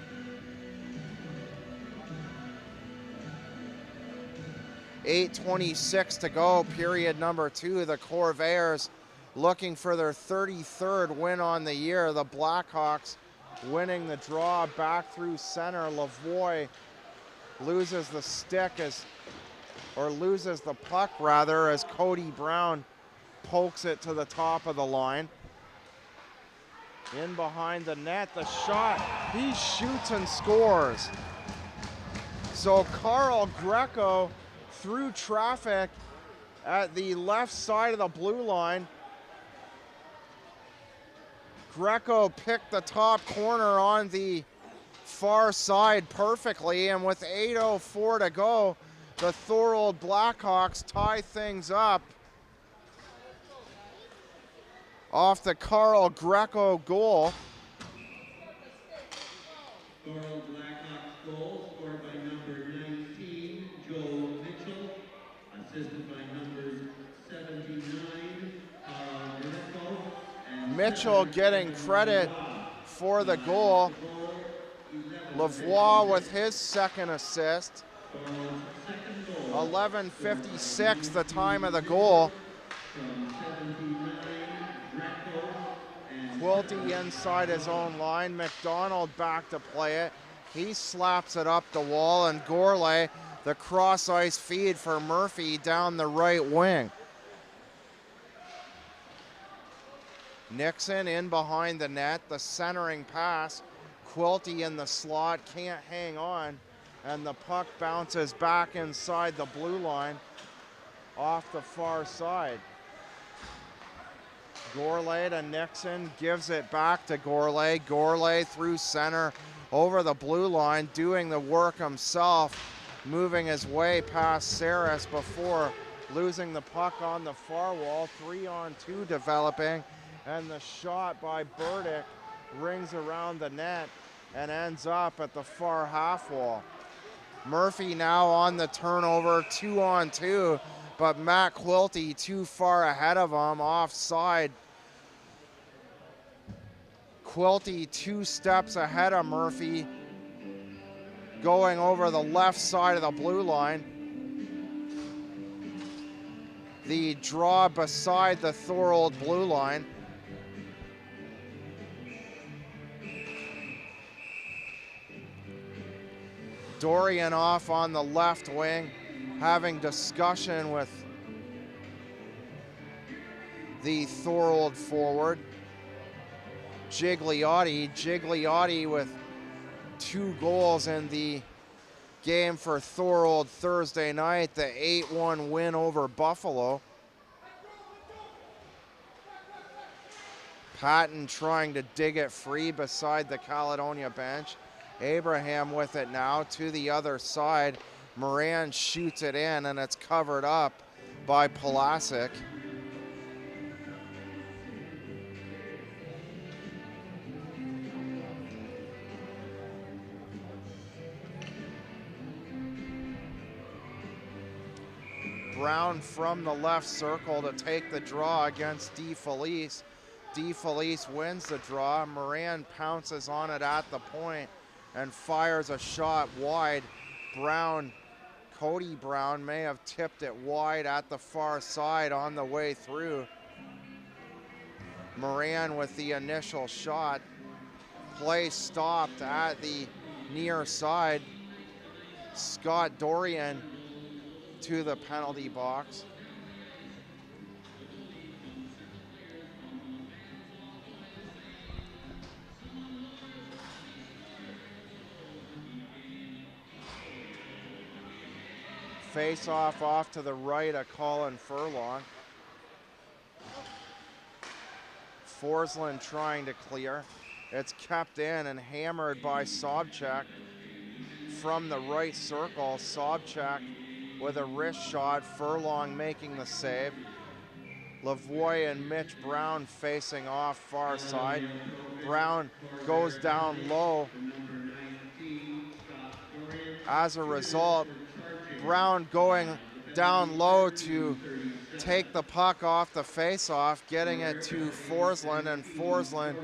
.8:26 to go, period number 2. The Corvairs looking for their 33rd win on the year. The Blackhawks winning the draw back through center. Lavoie loses the stick loses the puck rather, as Cody Brown pokes it to the top of the line. In behind the net, the shot, he shoots and scores. So Carl Greco through traffic at the left side of the blue line. Greco picked the top corner on the far side perfectly, and with 8:04 to go, the Thorold Blackhawks tie things up off the Carl Greco goal. Thorold Blackhawks goal scored by number 19, Joe Mitchell, assisted by numbers 79, Mirko, and Mitchell getting credit for the goal. Lavoie with his second assist. 11:56 the time of the goal. Quilty inside his own line. McDonald back to play it. He slaps it up the wall, and Gourlay, the cross ice feed for Murphy down the right wing. Nixon in behind the net, the centering pass. Quilty in the slot, can't hang on, and the puck bounces back inside the blue line off the far side. Gourlay to Nixon, gives it back to Gourlay. Gourlay through center, over the blue line, doing the work himself, moving his way past Saris before losing the puck on the far wall. 3-on-2 developing, and the shot by Burdick rings around the net and ends up at the far half wall. Murphy now on the turnover, 2-on-2, but Matt Quilty too far ahead of him, offside. Quilty 2 steps ahead of Murphy, going over the left side of the blue line. The draw beside the Thorold blue line. Dorian off on the left wing, having discussion with the Thorold forward. Gigliotti with 2 goals in the game for Thorold Thursday night, the 8-1 win over Buffalo. Patton trying to dig it free beside the Caledonia bench. Abraham with it now to the other side. Moran shoots it in, and it's covered up by Pulasic. Brown from the left circle to take the draw against DeFelice. DeFelice wins the draw. Moran pounces on it at the point and fires a shot wide. Cody Brown may have tipped it wide at the far side on the way through. Moran with the initial shot. Play stopped at the near side. Scott Dorian to the penalty box. Face off to the right of Colin Furlong. Forsland trying to clear. It's kept in and hammered by Sobchak from the right circle. Sobchak with a wrist shot. Furlong making the save. Lavoie and Mitch Brown facing off far side. Brown goes down low. As a result, Brown going down low to take the puck off the face-off, getting it to Forsland, and Forsland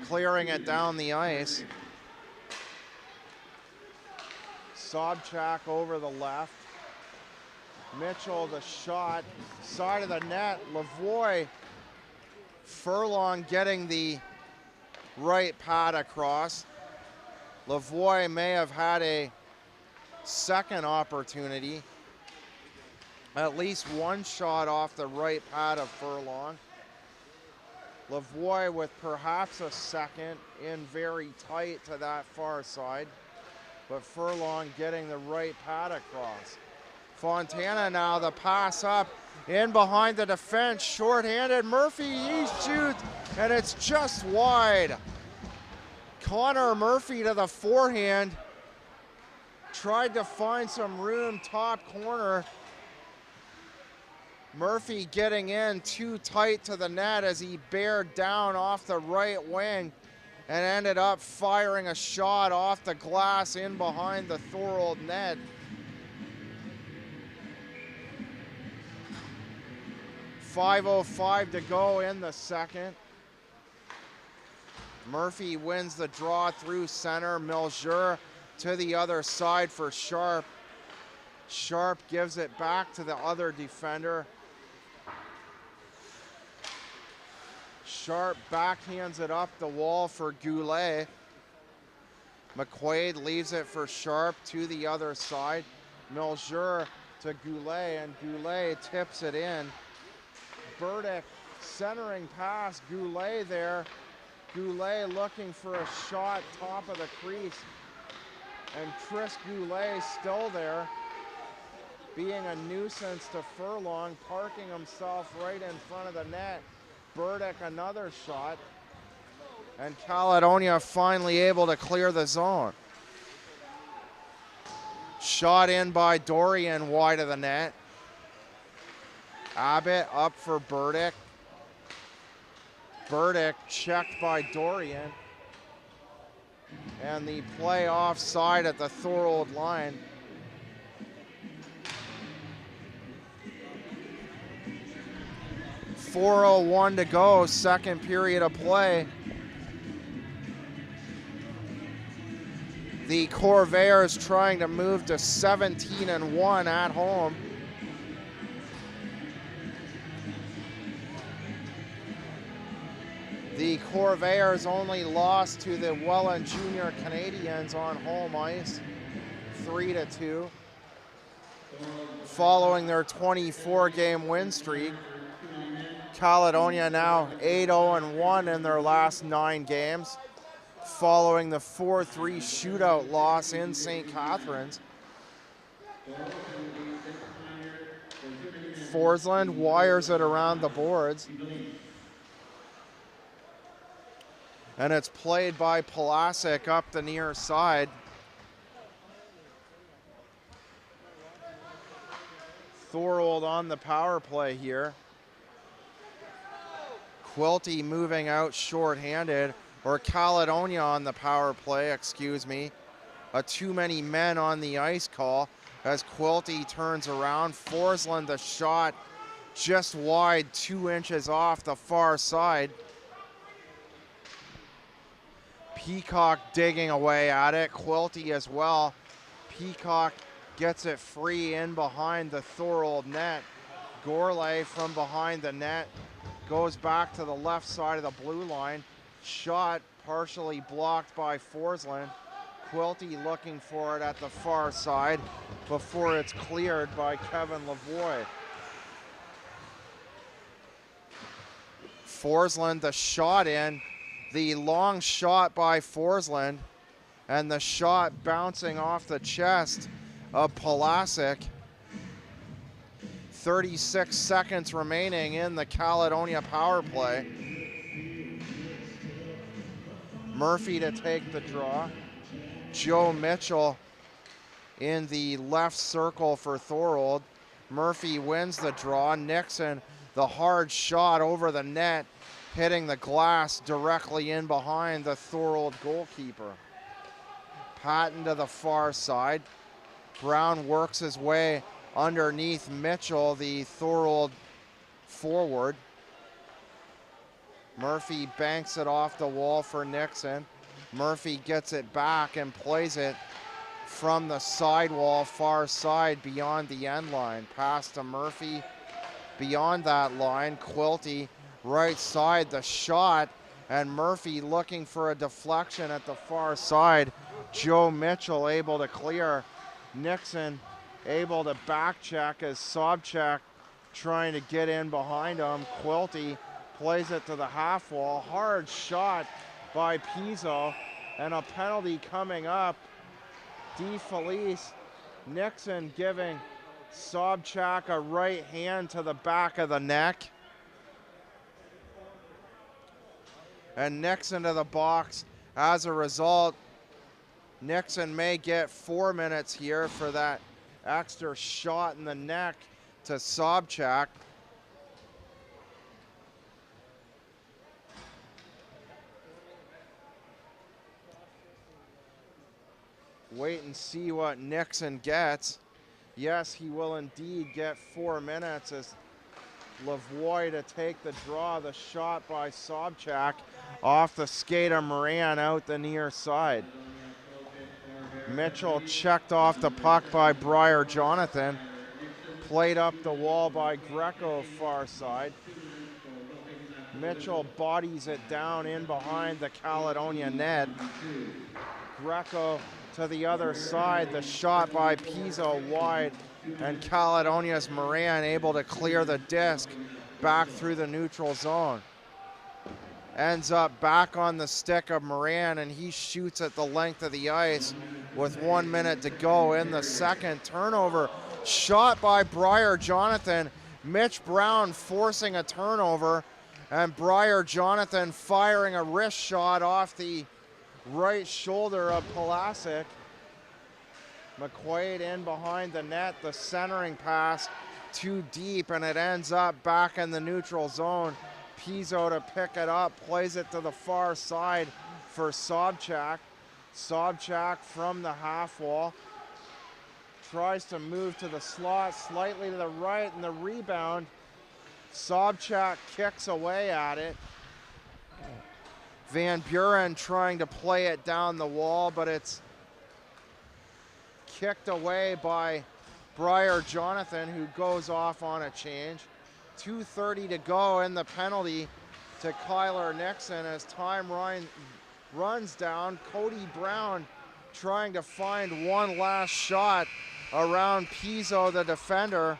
clearing it down the ice. Sobchak over the left. Mitchell the shot, side of the net. Lavoie Furlong getting the right pad across. Lavoie may have had a second opportunity. At least one shot off the right pad of Furlong. Lavoie with perhaps a second in very tight to that far side. But Furlong getting the right pad across. Fontana now, the pass up, in behind the defense, shorthanded. Murphy, he shoots, and it's just wide. Connor Murphy to the forehand. Tried to find some room, top corner. Murphy getting in too tight to the net as he bared down off the right wing and ended up firing a shot off the glass in behind the Thorold net. .5:05 to go in the second. Murphy wins the draw through center. Melchior to the other side for Sharp. Sharp gives it back to the other defender. Sharp backhands it up the wall for Goulet. McQuaid leaves it for Sharp to the other side. Melchior to Goulet, and Goulet tips it in. Burdick centering pass, Goulet there. Goulet looking for a shot top of the crease. And Chris Goulet still there, being a nuisance to Furlong, parking himself right in front of the net. Burdick another shot. And Caledonia finally able to clear the zone. Shot in by Dorian wide of the net. Abbott up for Burdick. Burdick checked by Dorian. And the play offside at the Thorold line. .401 to go, second period of play. The Corvairs trying to move to 17-1 at home. The Corvairs only lost to the Welland Junior Canadians on home ice, 3-2, following their 24-game win streak. Caledonia now 8-0-1 in their last 9 games, following the 4-3 shootout loss in St. Catharines. Forsland wires it around the boards. And it's played by Pulasic up the near side. Thorold on the power play here. Quilty moving out shorthanded, or Caledonia on the power play, excuse me. A too many men on the ice call as Quilty turns around. Forsland the shot just wide, 2 inches off the far side. Peacock digging away at it, Quilty as well. Peacock gets it free in behind the Thorold net. Gourlay from behind the net goes back to the left side of the blue line. Shot partially blocked by Forsland. Quilty looking for it at the far side before it's cleared by Kevin Lavoie. Forsland the shot in. The long shot by Forsland, and the shot bouncing off the chest of Pulasic. 36 seconds remaining in the Caledonia power play. Murphy to take the draw. Joe Mitchell in the left circle for Thorold. Murphy wins the draw. Nixon, the hard shot over the net, hitting the glass directly in behind the Thorold goalkeeper. Patton to the far side. Brown works his way underneath Mitchell, the Thorold forward. Murphy banks it off the wall for Nixon. Murphy gets it back and plays it from the sidewall far side beyond the end line. Pass to Murphy. Beyond that line, Quilty right side. The shot, and Murphy looking for a deflection at the far side. Joe Mitchell able to clear. Nixon able to back check as Sobchak trying to get in behind him. Quilty plays it to the half wall. Hard shot by Pizzo, and a penalty coming up. DeFelice. Nixon giving Sobchak a right hand to the back of the neck. And Nixon to the box. As a result, Nixon may get 4 minutes here for that extra shot in the neck to Sobchak. Wait and see what Nixon gets. Yes, he will indeed get 4 minutes as Lavoie to take the draw. The shot by Sobchak off the skate of Moran out the near side. Mitchell checked off the puck by Briar Jonathan. Played up the wall by Greco far side. Mitchell bodies it down in behind the Caledonia net. Greco to the other side. The shot by Pizzo wide, and Caledonia's Moran able to clear the disc back through the neutral zone. Ends up back on the stick of Moran, and he shoots at the length of the ice with 1 minute to go in the second. Turnover shot by Briar Jonathan. Mitch Brown forcing a turnover, and Briar Jonathan firing a wrist shot off the right shoulder of Pulasic. McQuaid in behind the net. The centering pass too deep, and it ends up back in the neutral zone. Pizzo to pick it up, plays it to the far side for Sobchak. Sobchak from the half wall. Tries to move to the slot, slightly to the right, and the rebound. Sobchak kicks away at it. Van Buren trying to play it down the wall, but it's kicked away by Briar Jonathan, who goes off on a change. 2:30 to go, and the penalty to Kyler Nixon as time runs down. Cody Brown trying to find one last shot around Pizzo, the defender.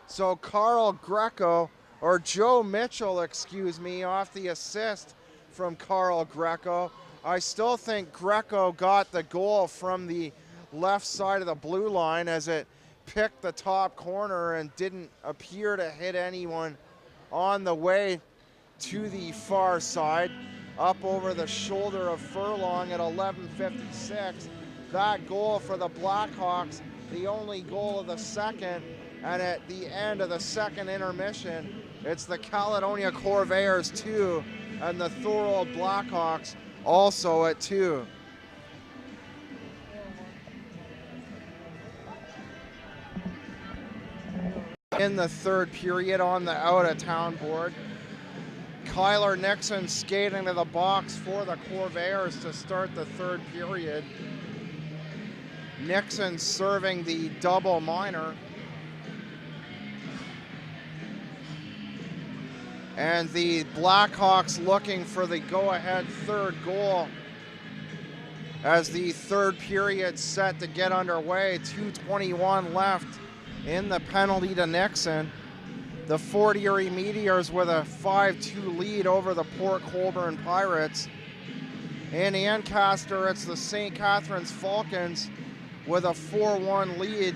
So Carl Greco, or Joe Mitchell, excuse me, off the assist from Carl Greco. I still think Greco got the goal from the left side of the blue line as it picked the top corner and didn't appear to hit anyone on the way to the far side. Up over the shoulder of Furlong at 11:56. That goal for the Blackhawks, the only goal of the second, and at the end of the second intermission, it's the Caledonia Corvairs 2 and the Thorold Blackhawks also at 2. In the third period on the out-of-town board, Kyler Nixon skating to the box for the Corvairs to start the third period. Nixon serving the double minor. And the Blackhawks looking for the go-ahead third goal as the third period set to get underway. 2:21 left in the penalty to Nixon. The Fort Erie Meteors with a 5-2 lead over the Port Colborne Pirates. In Ancaster, it's the St. Catharines Falcons with a 4-1 lead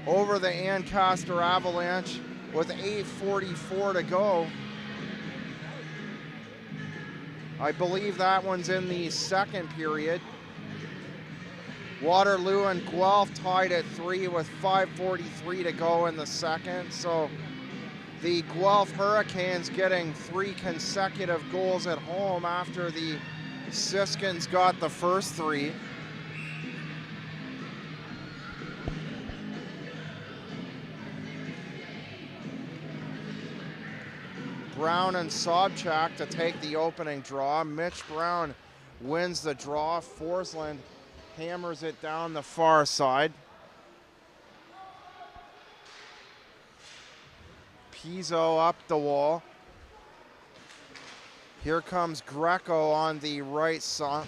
over the Ancaster Avalanche with 8:44 to go. I believe that one's in the second period. Waterloo and Guelph tied at 3 with 5:43 to go in the second. So the Guelph Hurricanes getting 3 consecutive goals at home after the Siskins got the first 3. Brown and Sobchak to take the opening draw. Mitch Brown wins the draw. Forsland hammers it down the far side. Pizzo up the wall. Here comes Greco on the right side.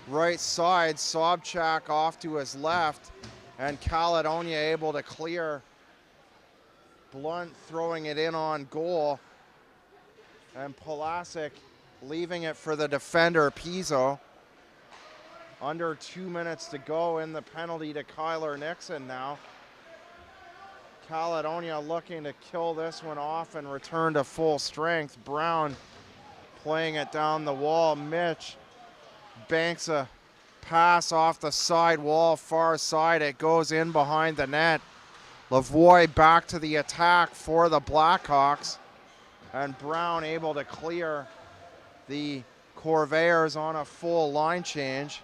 Sobchak off to his left, and Caledonia able to clear. Blunt throwing it in on goal, and Pulasic leaving it for the defender, Pizzo. Under 2 minutes to go in the penalty to Kyler Nixon now. Caledonia looking to kill this one off and return to full strength. Brown playing it down the wall. Mitch banks a pass off the side wall, far side. It goes in behind the net. Lavoie back to the attack for the Blackhawks. And Brown able to clear the Corvairs on a full line change.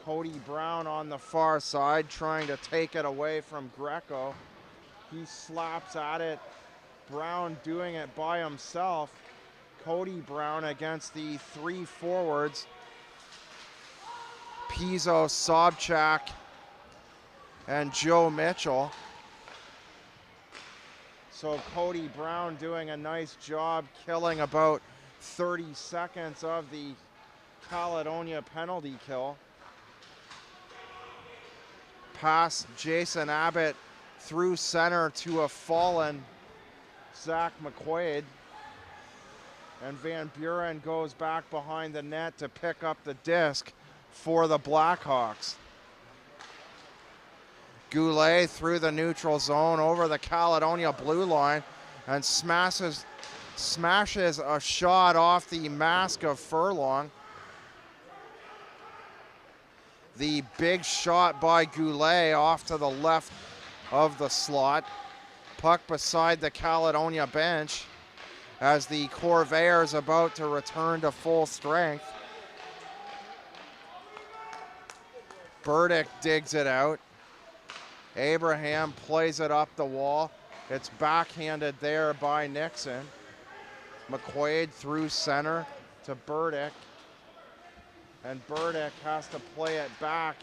Cody Brown on the far side trying to take it away from Greco. He slaps at it. Brown doing it by himself. Cody Brown against the three forwards. Pizzo, Sobchak, and Joe Mitchell. So Cody Brown doing a nice job killing about 30 seconds of the Caledonia penalty kill. Pass Jason Abbott through center to a fallen Zach McQuaid. And Van Buren goes back behind the net to pick up the disc for the Blackhawks. Goulet through the neutral zone over the Caledonia blue line and smashes a shot off the mask of Furlong. The big shot by Goulet off to the left of the slot. Puck beside the Caledonia bench as the Corvairs about to return to full strength. Burdick digs it out. Abraham plays it up the wall. It's backhanded there by Nixon. McQuaid through center to Burdick. And Burdick has to play it back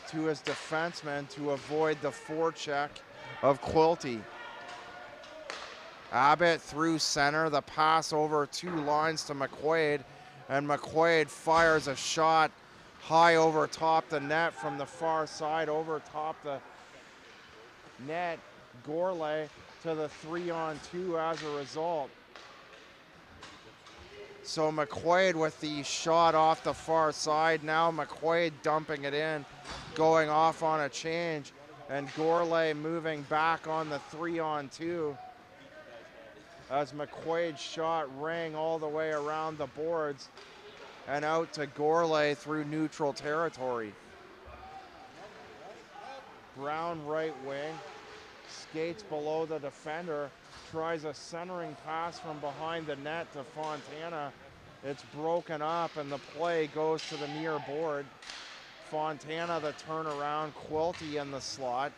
to his defenseman to avoid the forecheck of Quilty. Abbott through center, the pass over 2 lines to McQuaid, and McQuaid fires a shot high over top the net from the far side, over top the net. Gourlay to the 3-on-2 as a result. So McQuaid with the shot off the far side. Now McQuaid dumping it in, going off on a change, and Gourlay moving back on the 3-on-2 as McQuaid's shot rang all the way around the boards and out to Gourlay through neutral territory. Brown right wing, skates below the defender, tries a centering pass from behind the net to Fontana. It's broken up and the play goes to the near board. Fontana the turnaround, Quilty in the slot.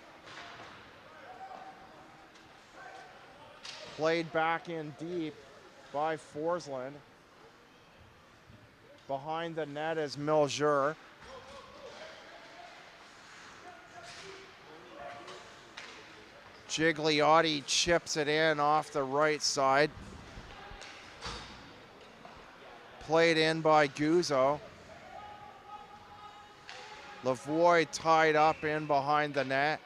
Played back in deep by Forsland. Behind the net is Milger. Gigliotti chips it in off the right side. Played in by Guzzo. Lavoie tied up in behind the net.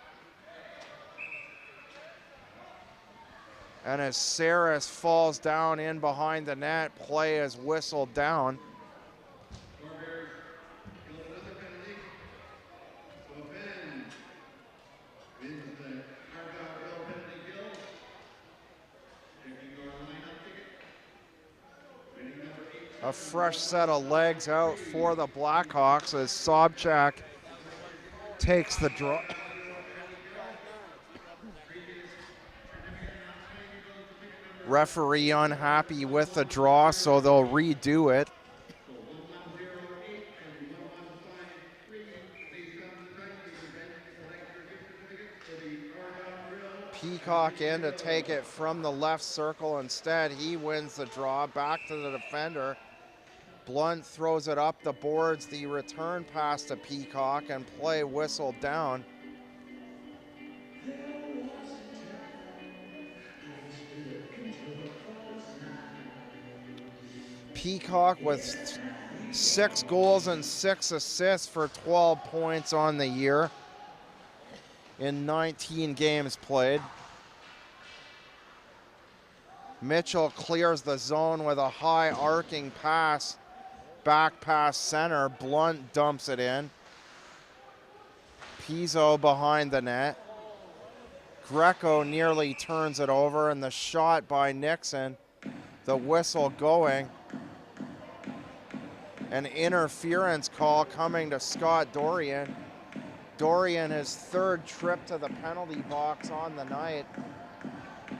And as Saris falls down in behind the net, play is whistled down. A fresh set of legs out for the Blackhawks as Sobchak takes the draw. Referee unhappy with the draw, so they'll redo it. Peacock in to take it from the left circle instead. He wins the draw, back to the defender. Blunt throws it up the boards, the return pass to Peacock, and play whistled down. Peacock with 6 goals and 6 assists for 12 points on the year in 19 games played. Mitchell clears the zone with a high arcing pass, back pass center. Blunt dumps it in. Pizzo behind the net. Greco nearly turns it over, and the shot by Nixon. The whistle going. An interference call coming to Scott Dorian. Dorian, his 3rd trip to the penalty box on the night,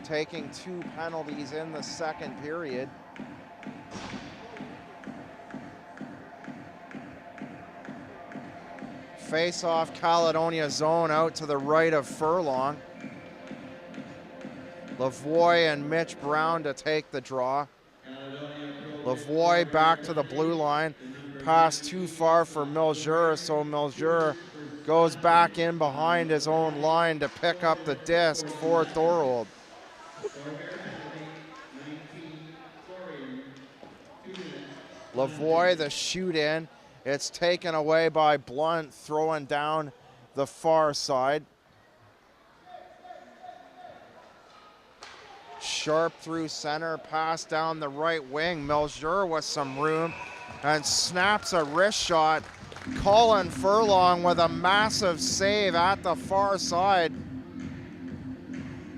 taking 2 penalties in the 2nd period. Face-off Caledonia zone out to the right of Furlong. Lavoie and Mitch Brown to take the draw. Lavoie back to the blue line. Pass too far for Milger, so Milger goes back in behind his own line to pick up the disc for Thorold. Lavoie, the shoot in. It's taken away by Blunt, throwing down the far side. Sharp through center, pass down the right wing. Milger with some room and snaps a wrist shot. Colin Furlong with a massive save at the far side.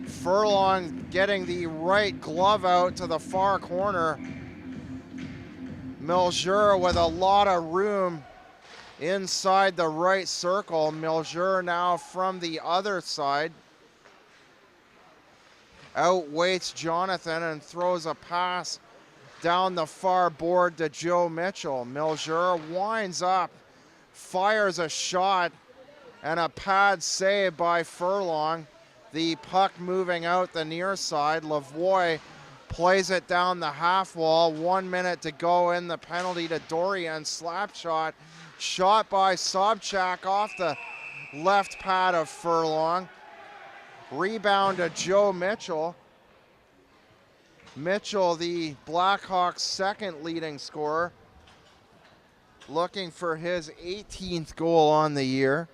Furlong getting the right glove out to the far corner. Milger with a lot of room inside the right circle. Milger now from the other side. Outweights Jonathan and throws a pass down the far board to Joe Mitchell. Milger winds up, fires a shot, and a pad save by Furlong. The puck moving out the near side. Lavoie plays it down the half wall. 1 minute to go in the penalty to Dorian. Slap shot. Shot by Sobchak off the left pad of Furlong. Rebound to Joe Mitchell. Mitchell, the Blackhawks' 2nd leading scorer, looking for his 18th goal on the year.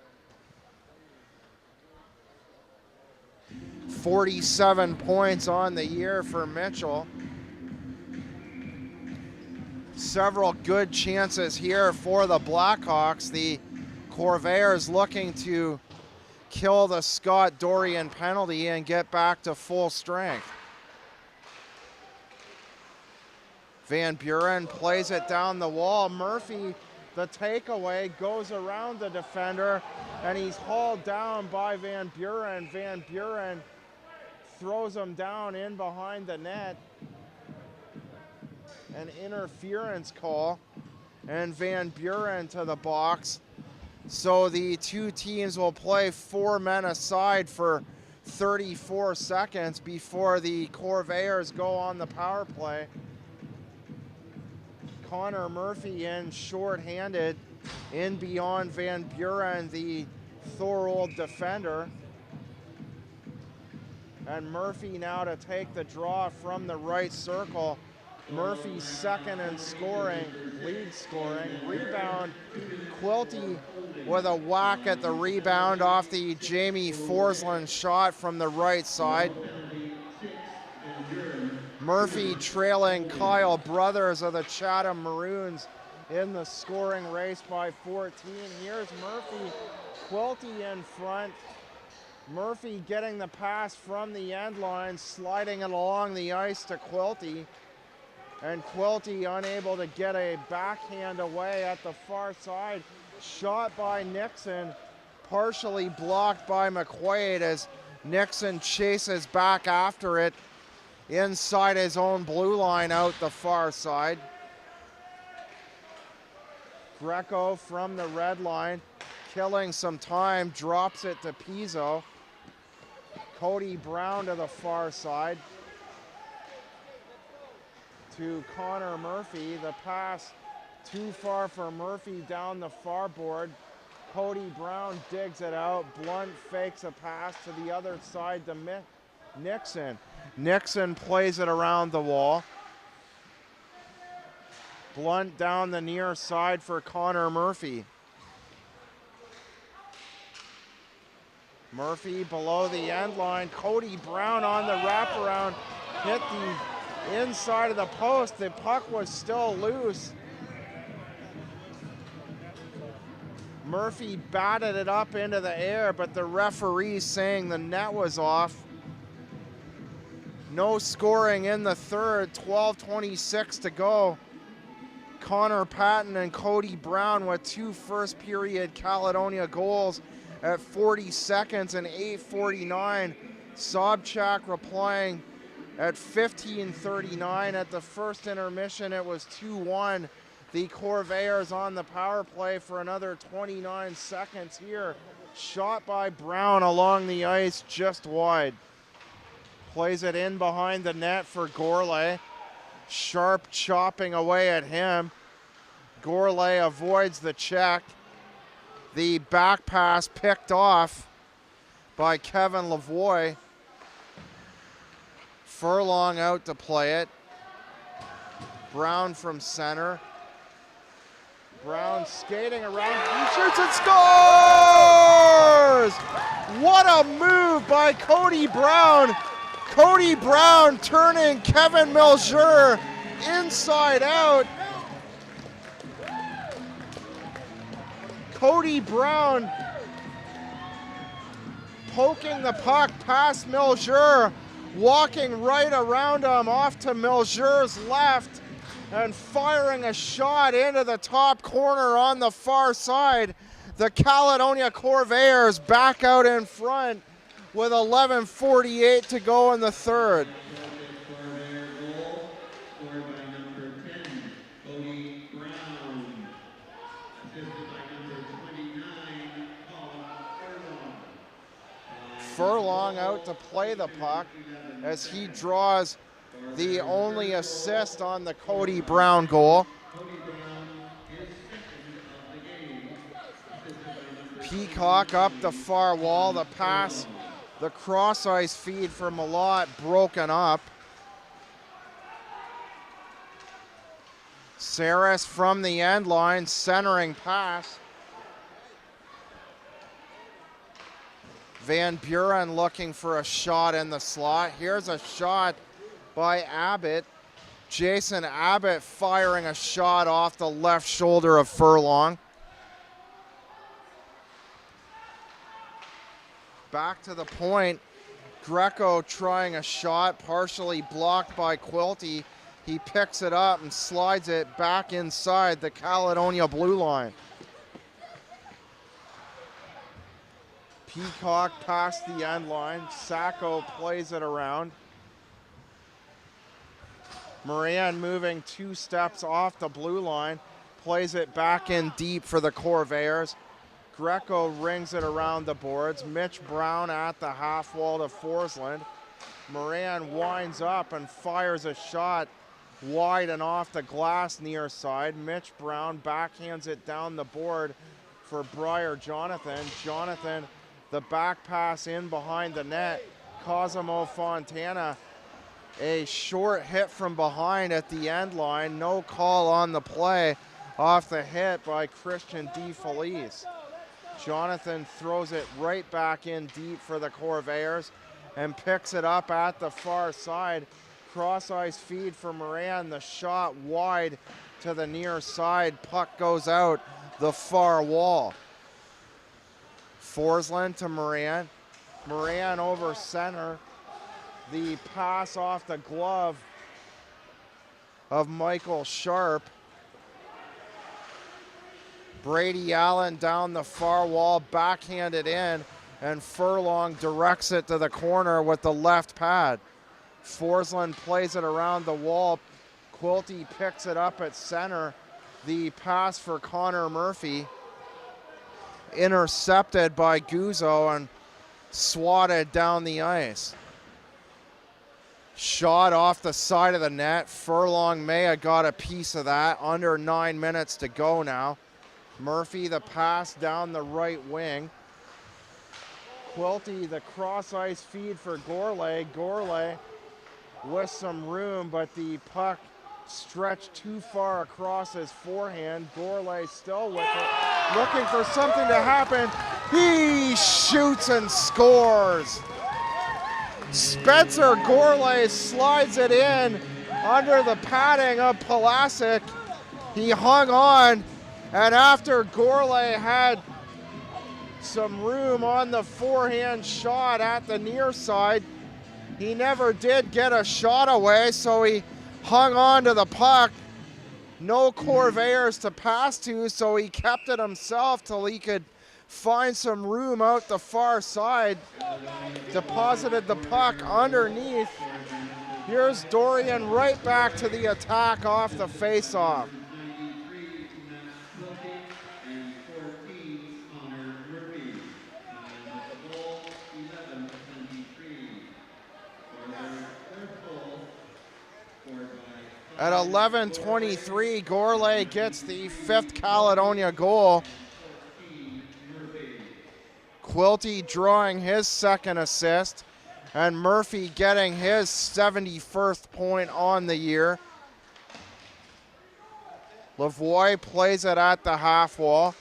47 points on the year for Mitchell. Several good chances here for the Blackhawks. The Corvairs looking to kill the Scott Dorian penalty and get back to full strength. Van Buren plays it down the wall. Murphy, the takeaway, goes around the defender, and he's hauled down by Van Buren. Van Buren throws him down in behind the net. An interference call, and Van Buren to the box. So the 2 teams will play 4 men aside for 34 seconds before the Corvairs go on the power play. Connor Murphy in short-handed, in beyond Van Buren, the Thorold defender. And Murphy now to take the draw from the right circle. Murphy's 2nd in scoring, lead scoring. Rebound, Quilty with a whack at the rebound off the Jamie Forsland shot from the right side. Murphy trailing Kyle Brothers of the Chatham Maroons in the scoring race by 14. Here's Murphy, Quilty in front. Murphy getting the pass from the end line, sliding it along the ice to Quilty. And Quilty unable to get a backhand away at the far side. Shot by Nixon, partially blocked by McQuaid as Nixon chases back after it inside his own blue line out the far side. Greco from the red line, killing some time, drops it to Pizzo. Cody Brown to the far side to Connor Murphy. The pass too far for Murphy down the far board. Cody Brown digs it out. Blunt fakes a pass to the other side to Nixon. Nixon plays it around the wall. Blunt down the near side for Connor Murphy. Murphy below the end line. Cody Brown on the wraparound. Hit the inside of the post. The puck was still loose. Murphy batted it up into the air, but the referee saying the net was off. No scoring in the third, 12:26 to go. Connor Patton and Cody Brown with 2 first period Caledonia goals at 40 seconds and 8:49. Sobchak replying at 15:39. At the first intermission, it was 2-1. The Corvairs on the power play for another 29 seconds here. Shot by Brown along the ice, just wide. Plays it in behind the net for Gourlay. Sharp chopping away at him. Gourlay avoids the check. The back pass picked off by Kevin Lavoie. Furlong out to play it. Brown from center. Brown skating around, he shoots and scores! What a move by Cody Brown. Cody Brown turning Kevin Milger inside out. Cody Brown poking the puck past Milger, walking right around him off to Milger's left and firing a shot into the top corner on the far side. The Caledonia Corvairs back out in front with 11:48 to go in the third. Furlong out to play the puck as he draws the only assist on the Cody Brown goal. Peacock up the far wall, the pass, the cross ice feed for Malott broken up. Saris from the end line, centering pass. Van Buren looking for a shot in the slot. Here's a shot by Abbott. Jason Abbott firing a shot off the left shoulder of Furlong. Back to the point. Greco trying a shot, partially blocked by Quilty. He picks it up and slides it back inside the Caledonia blue line. Peacock past the end line. Sacco plays it around. Moran moving 2 steps off the blue line. Plays it back in deep for the Corvairs. Greco rings it around the boards. Mitch Brown at the half wall to Forsland. Moran winds up and fires a shot wide and off the glass near side. Mitch Brown backhands it down the board for Briar Jonathan. Jonathan, the back pass in behind the net. Cosimo Fontana, a short hit from behind at the end line. No call on the play off the hit by Christian DeFelice. Jonathan throws it right back in deep for the Corvairs and picks it up at the far side. Cross ice feed for Moran. The shot wide to the near side. Puck goes out the far wall. Forsland to Moran. Moran over center. The pass off the glove of Michael Sharp. Brady Allen down the far wall, backhanded in, and Furlong directs it to the corner with the left pad. Forsland plays it around the wall. Quilty picks it up at center. The pass for Connor Murphy, intercepted by Guzzo and swatted down the ice. Shot off the side of the net. Furlong may have got a piece of that. Under 9 minutes to go now. Murphy, the pass down the right wing. Quilty, the cross ice feed for Gourlay. Gourlay with some room, but the puck stretched too far across his forehand. Gourlay still with it, looking for something to happen. He shoots and scores. Spencer Gourlay slides it in under the padding of Pulasic. He hung on, and after Gourlay had some room on the forehand shot at the near side, he never did get a shot away, so he hung on to the puck. No Corvairs to pass to, so he kept it himself till he could find some room out the far side. Deposited the puck underneath. Here's Dorian right back to the attack off the face-off. At 11:23, Gourlay gets the 5th Caledonia goal. Quilty drawing his 2nd assist, and Murphy getting his 71st point on the year. Lavoie plays it at the half wall.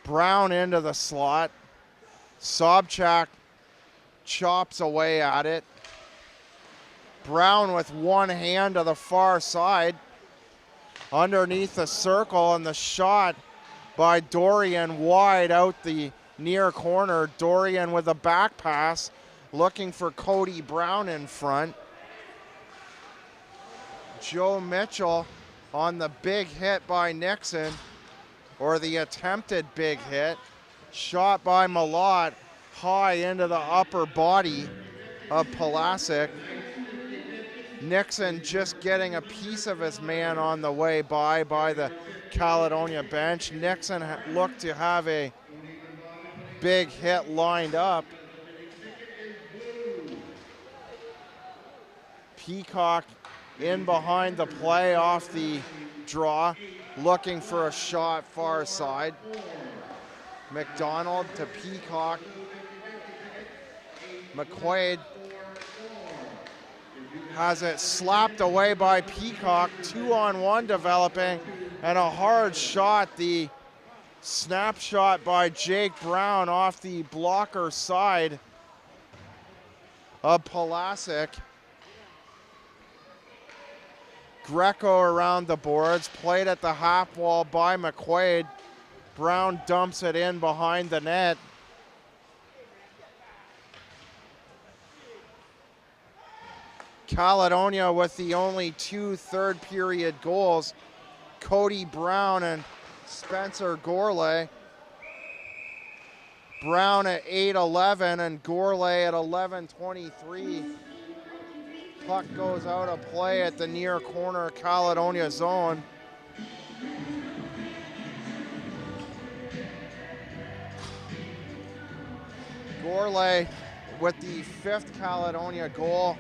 Brown into the slot. Sobchak chops away at it. Brown with one hand to the far side. Underneath the circle, and the shot by Dorian wide out the near corner. Dorian with a back pass, looking for Cody Brown in front. Joe Mitchell on the big hit by Nixon, or the attempted big hit. Shot by Malott high into the upper body of Pulasic. Nixon just getting a piece of his man on the way by the Caledonia bench. Nixon looked to have a big hit lined up. Peacock in behind the play off the draw, looking for a shot far side. McDonald to Peacock. McQuaid has it slapped away by Peacock. 2-on-1 developing, and a hard shot. The snapshot by Jake Brown off the blocker side of Pulasic. Greco around the boards, played at the half wall by McQuaid. Brown dumps it in behind the net. Caledonia with the only 2 third-period goals, Cody Brown and Spencer Gourlay. Brown at 8:11 and Gourlay at 11:23. Puck goes out of play at the near corner Caledonia zone. Gourlay with the 5th Caledonia goal,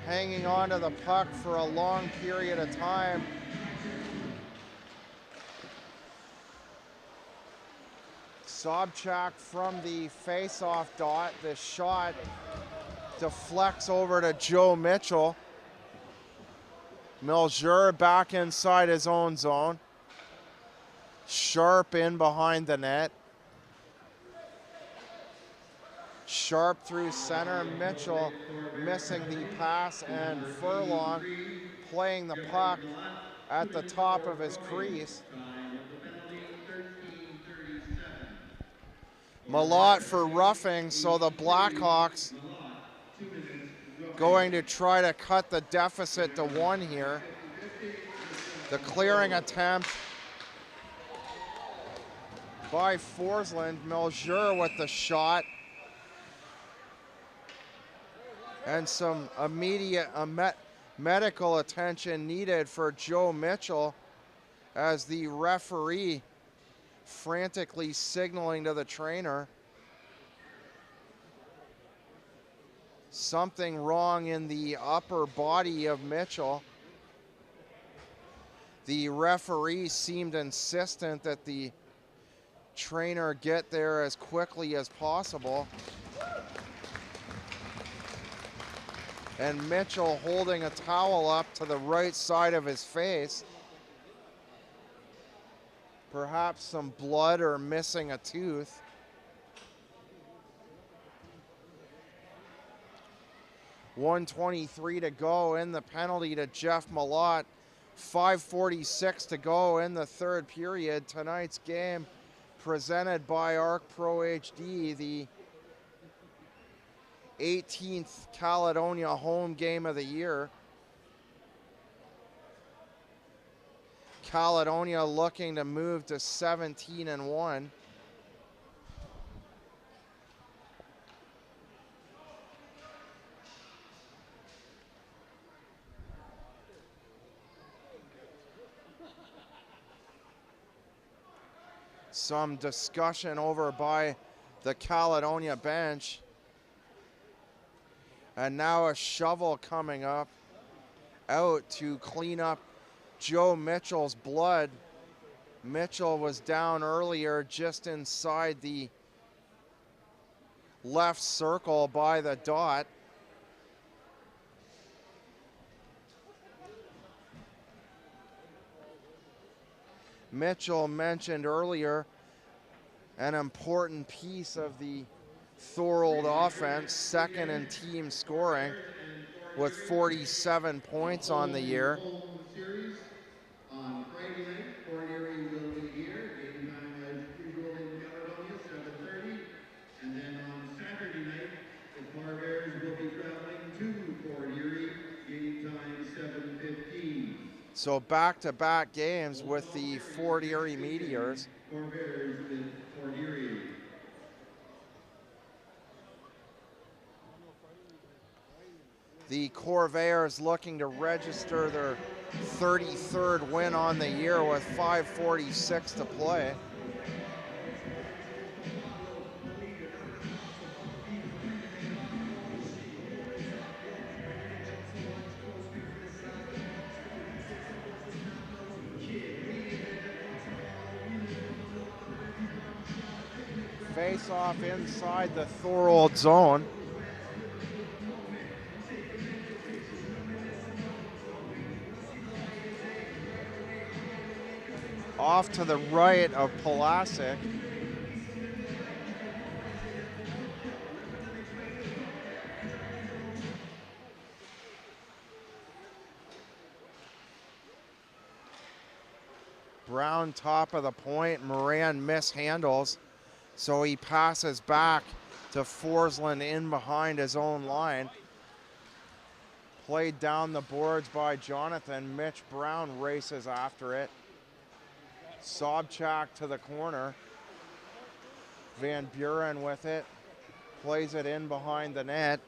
hanging on to the puck for a long period of time. Sobchak from the face-off dot. The shot deflects over to Joe Mitchell. Milger back inside his own zone. Sharp in behind the net. Sharp through center. Mitchell missing the pass, and Furlong playing the puck at the top of his crease. Malott for roughing, so the Blackhawks going to try to cut the deficit to 1 here. The clearing attempt by Forsland. Milger with the shot. And some immediate medical attention needed for Joe Mitchell, as the referee frantically signaling to the trainer. Something wrong in the upper body of Mitchell. The referee seemed insistent that the trainer get there as quickly as possible. And Mitchell holding a towel up to the right side of his face. Perhaps some blood or missing a tooth. .123 to go in the penalty to Jeff Malott. 5:46 to go in the third period. Tonight's game presented by Arc Pro HD, the 18th Caledonia home game of the year. Caledonia looking to move to 17-1. Some discussion over by the Caledonia bench. And now a shovel coming up out to clean up Joe Mitchell's blood. Mitchell was down earlier just inside the left circle by the dot. Mitchell mentioned earlier an important piece of the Thorold offense, second in team scoring with 47 points on the year. On Friday night, Fort Erie will be here. Game time as usual in Caledonia, 7:30. And then on Saturday night, the Corvairs will be traveling to Fort Erie. Game time 7:15. So back-to-back games with the Fort Erie Meteors. Corvairs with Fort Erie. The Corvairs looking to register their 33rd win on the year with 5:46 to play. Face off inside the Thorold zone. Off to the right of Pulasic. Brown top of the point. Moran mishandles. So he passes back to Forsland in behind his own line. Played down the boards by Jonathan. Mitch Brown races after it. Sobchak to the corner. Van Buren with it. Plays it in behind the net.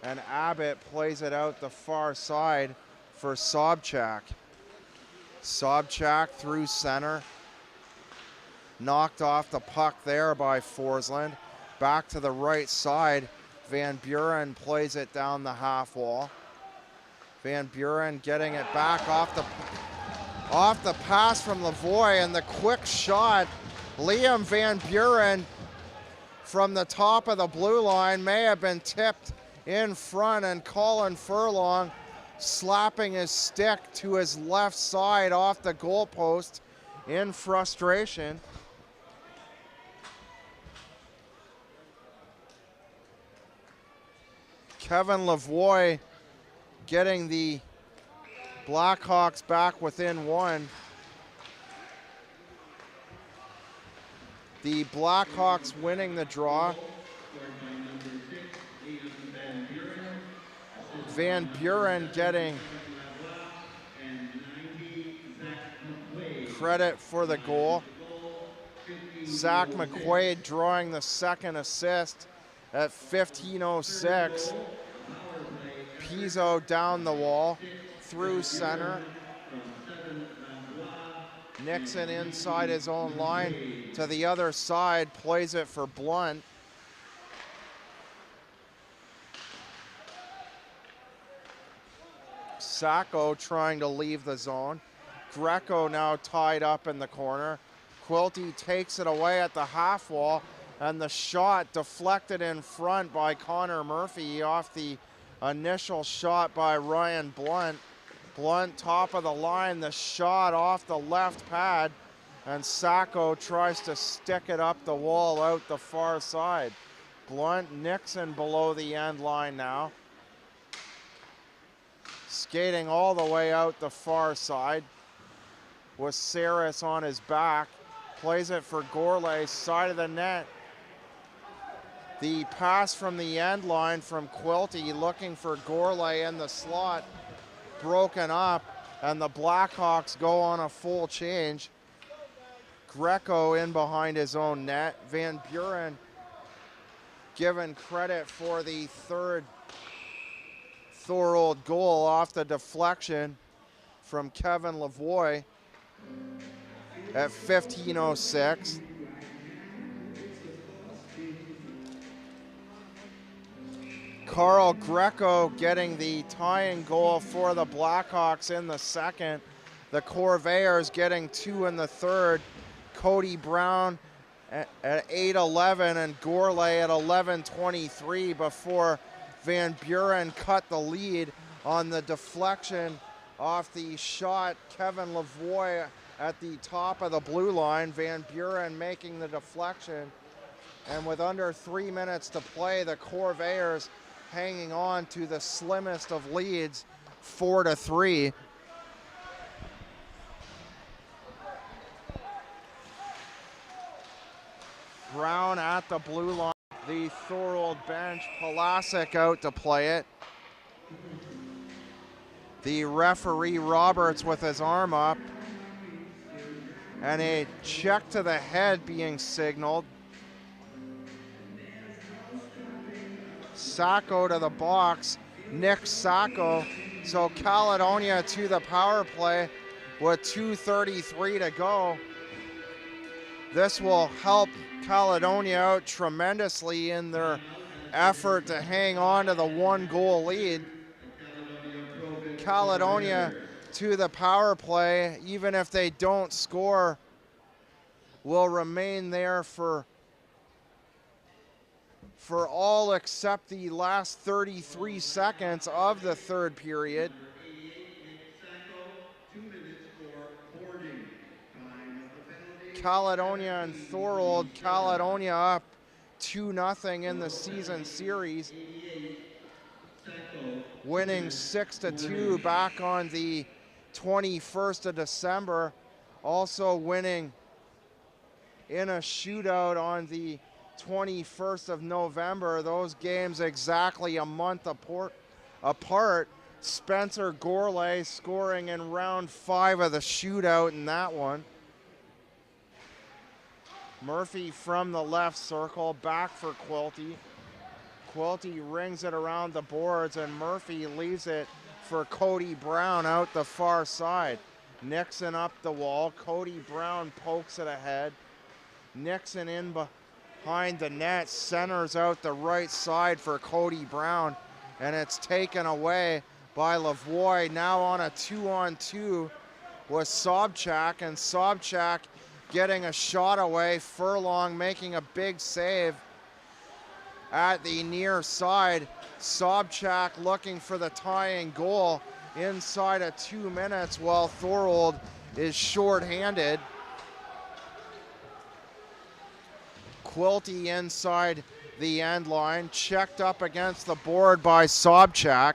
And Abbott plays it out the far side for Sobchak. Sobchak through center. Knocked off the puck there by Forsland. Back to the right side. Van Buren plays it down the half wall. Van Buren getting it back off the pass from Lavoie, and the quick shot. Liam Van Buren from the top of the blue line may have been tipped in front, and Colin Furlong slapping his stick to his left side off the goalpost in frustration. Kevin Lavoie getting the Blackhawks back within one. The Blackhawks winning the draw. Van Buren getting credit for the goal. Zach McQuaid drawing the second assist at 15:06. Pizzo down the wall, through center. Nixon inside his own line to the other side, plays it for Blunt. Sacco trying to leave the zone. Greco now tied up in the corner. Quilty takes it away at the half wall, and the shot deflected in front by Connor Murphy off the Initial shot by Ryan Blunt. Blunt top of the line, the shot off the left pad, and Sacco tries to stick it up the wall out the far side. Blunt, Nixon below the end line now. Skating all the way out the far side with Saris on his back. Plays it for Gourlay, side of the net. The pass from the end line from Quilty looking for Gourlay in the slot. Broken up, and the Blackhawks go on a full change. Greco in behind his own net. Van Buren given credit for the third Thorold goal off the deflection from Kevin Lavoie at 15:06. Carl Greco getting the tying goal for the Blackhawks in the second. The Corvairs getting 2 in the third. Cody Brown at 8:11 and Gourlay at 11:23 before Van Buren cut the lead on the deflection off the shot. Kevin Lavoie at the top of the blue line. Van Buren making the deflection. And with under 3 minutes to play, the Corvairs hanging on to the slimmest of leads, 4-3. Brown at the blue line. The Thorold bench, Palasic out to play it. The referee Roberts with his arm up. And a check to the head being signaled. Sacco to the box, Nick Sacco. So Caledonia to the power play with 2:33 to go. This will help Caledonia out tremendously in their effort to hang on to the 1-goal lead. Caledonia to the power play, even if they don't score, will remain there for all except the last 33 seconds of the third period. Caledonia and Thorold. Caledonia up 2-0 in the season series, winning 6-2 back on the 21st of December. Also winning in a shootout on the 21st of November. Those games exactly a month apart. Spencer Gourlay scoring in round 5 of the shootout in that one. Murphy from the left circle, back for Quilty. Quilty rings it around the boards, and Murphy leaves it for Cody Brown out the far side. Nixon up the wall. Cody Brown pokes it ahead. Nixon in behind the net, centers out the right side for Cody Brown, and it's taken away by Lavoie. Now on a 2-on-2 with Sobchak, and Sobchak getting a shot away. Furlong making a big save at the near side. Sobchak looking for the tying goal inside of 2 minutes while Thorold is short-handed. Quilty inside the end line, checked up against the board by Sobchak.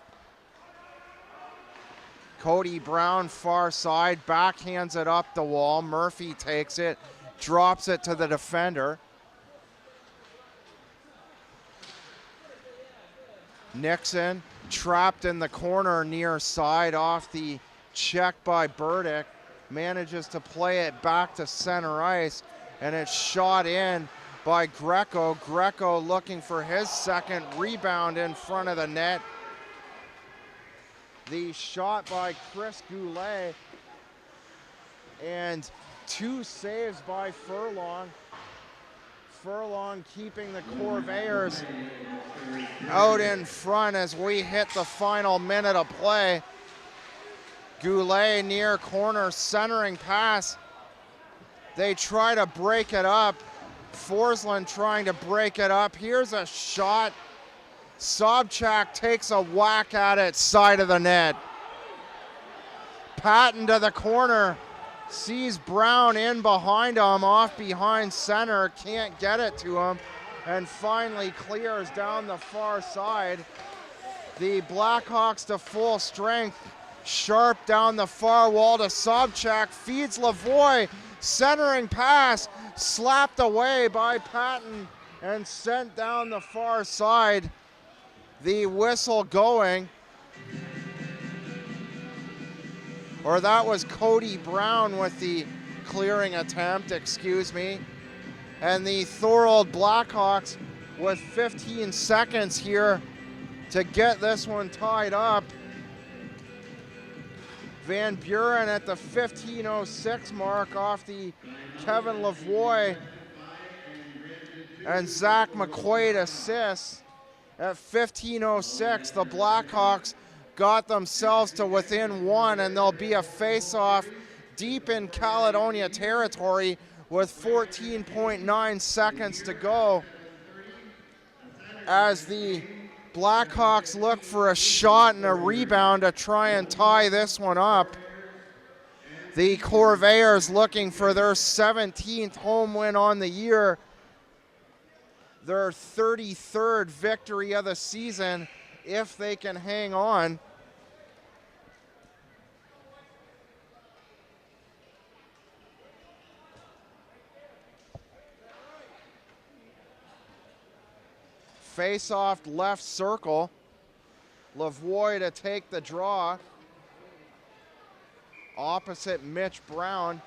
Cody Brown far side, backhands it up the wall. Murphy takes it, drops it to the defender. Nixon trapped in the corner near side off the check by Burdick. Manages to play it back to center ice, and it's shot in by Greco. Greco looking for his second rebound in front of the net. The shot by Chris Goulet, and 2 saves by Furlong. Furlong keeping the Corvairs out in front as we hit the final minute of play. Goulet near corner, centering pass. They try to break it up. Forsland trying to break it up. Here's a shot Sobchak takes a whack at it, side of the net. Patton to the corner, sees Brown in behind him, off behind center, can't get it to him, and finally clears down the far side. The Blackhawks to full strength, Sharp down the far wall to Sobchak, feeds Lavoie, centering pass, slapped away by Patton and sent down the far side. The whistle going. Or that was Cody Brown with the clearing attempt, excuse me. And the Thorold Blackhawks with 15 seconds here to get this one tied up. Van Buren at the 15:06 mark off the Kevin Lavoie and Zach McQuaid assists. At 15:06, the Blackhawks got themselves to within one, and there'll be a face-off deep in Caledonia territory with 14.9 seconds to go as the Blackhawks look for a shot and a rebound to try and tie this one up. The Corvairs looking for their 17th home win on the year, their 33rd victory of the season if they can hang on. Face-off left circle. Lavoie to take the draw. Opposite Mitch Brown.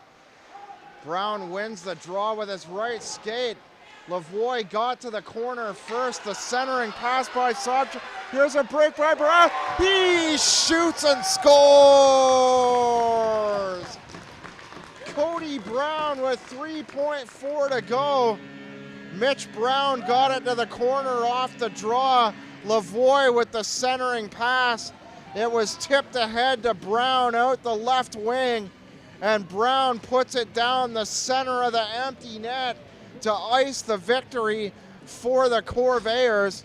Brown wins the draw with his right skate. Lavoie got to the corner first. The centering pass by Sobchak. Here's a break by Brown. He shoots and scores! Cody Brown with 3.4 to go. Mitch Brown got it to the corner off the draw. Lavoie with the centering pass. It was tipped ahead to Brown out the left wing, and Brown puts it down the center of the empty net to ice the victory for the Corvairs.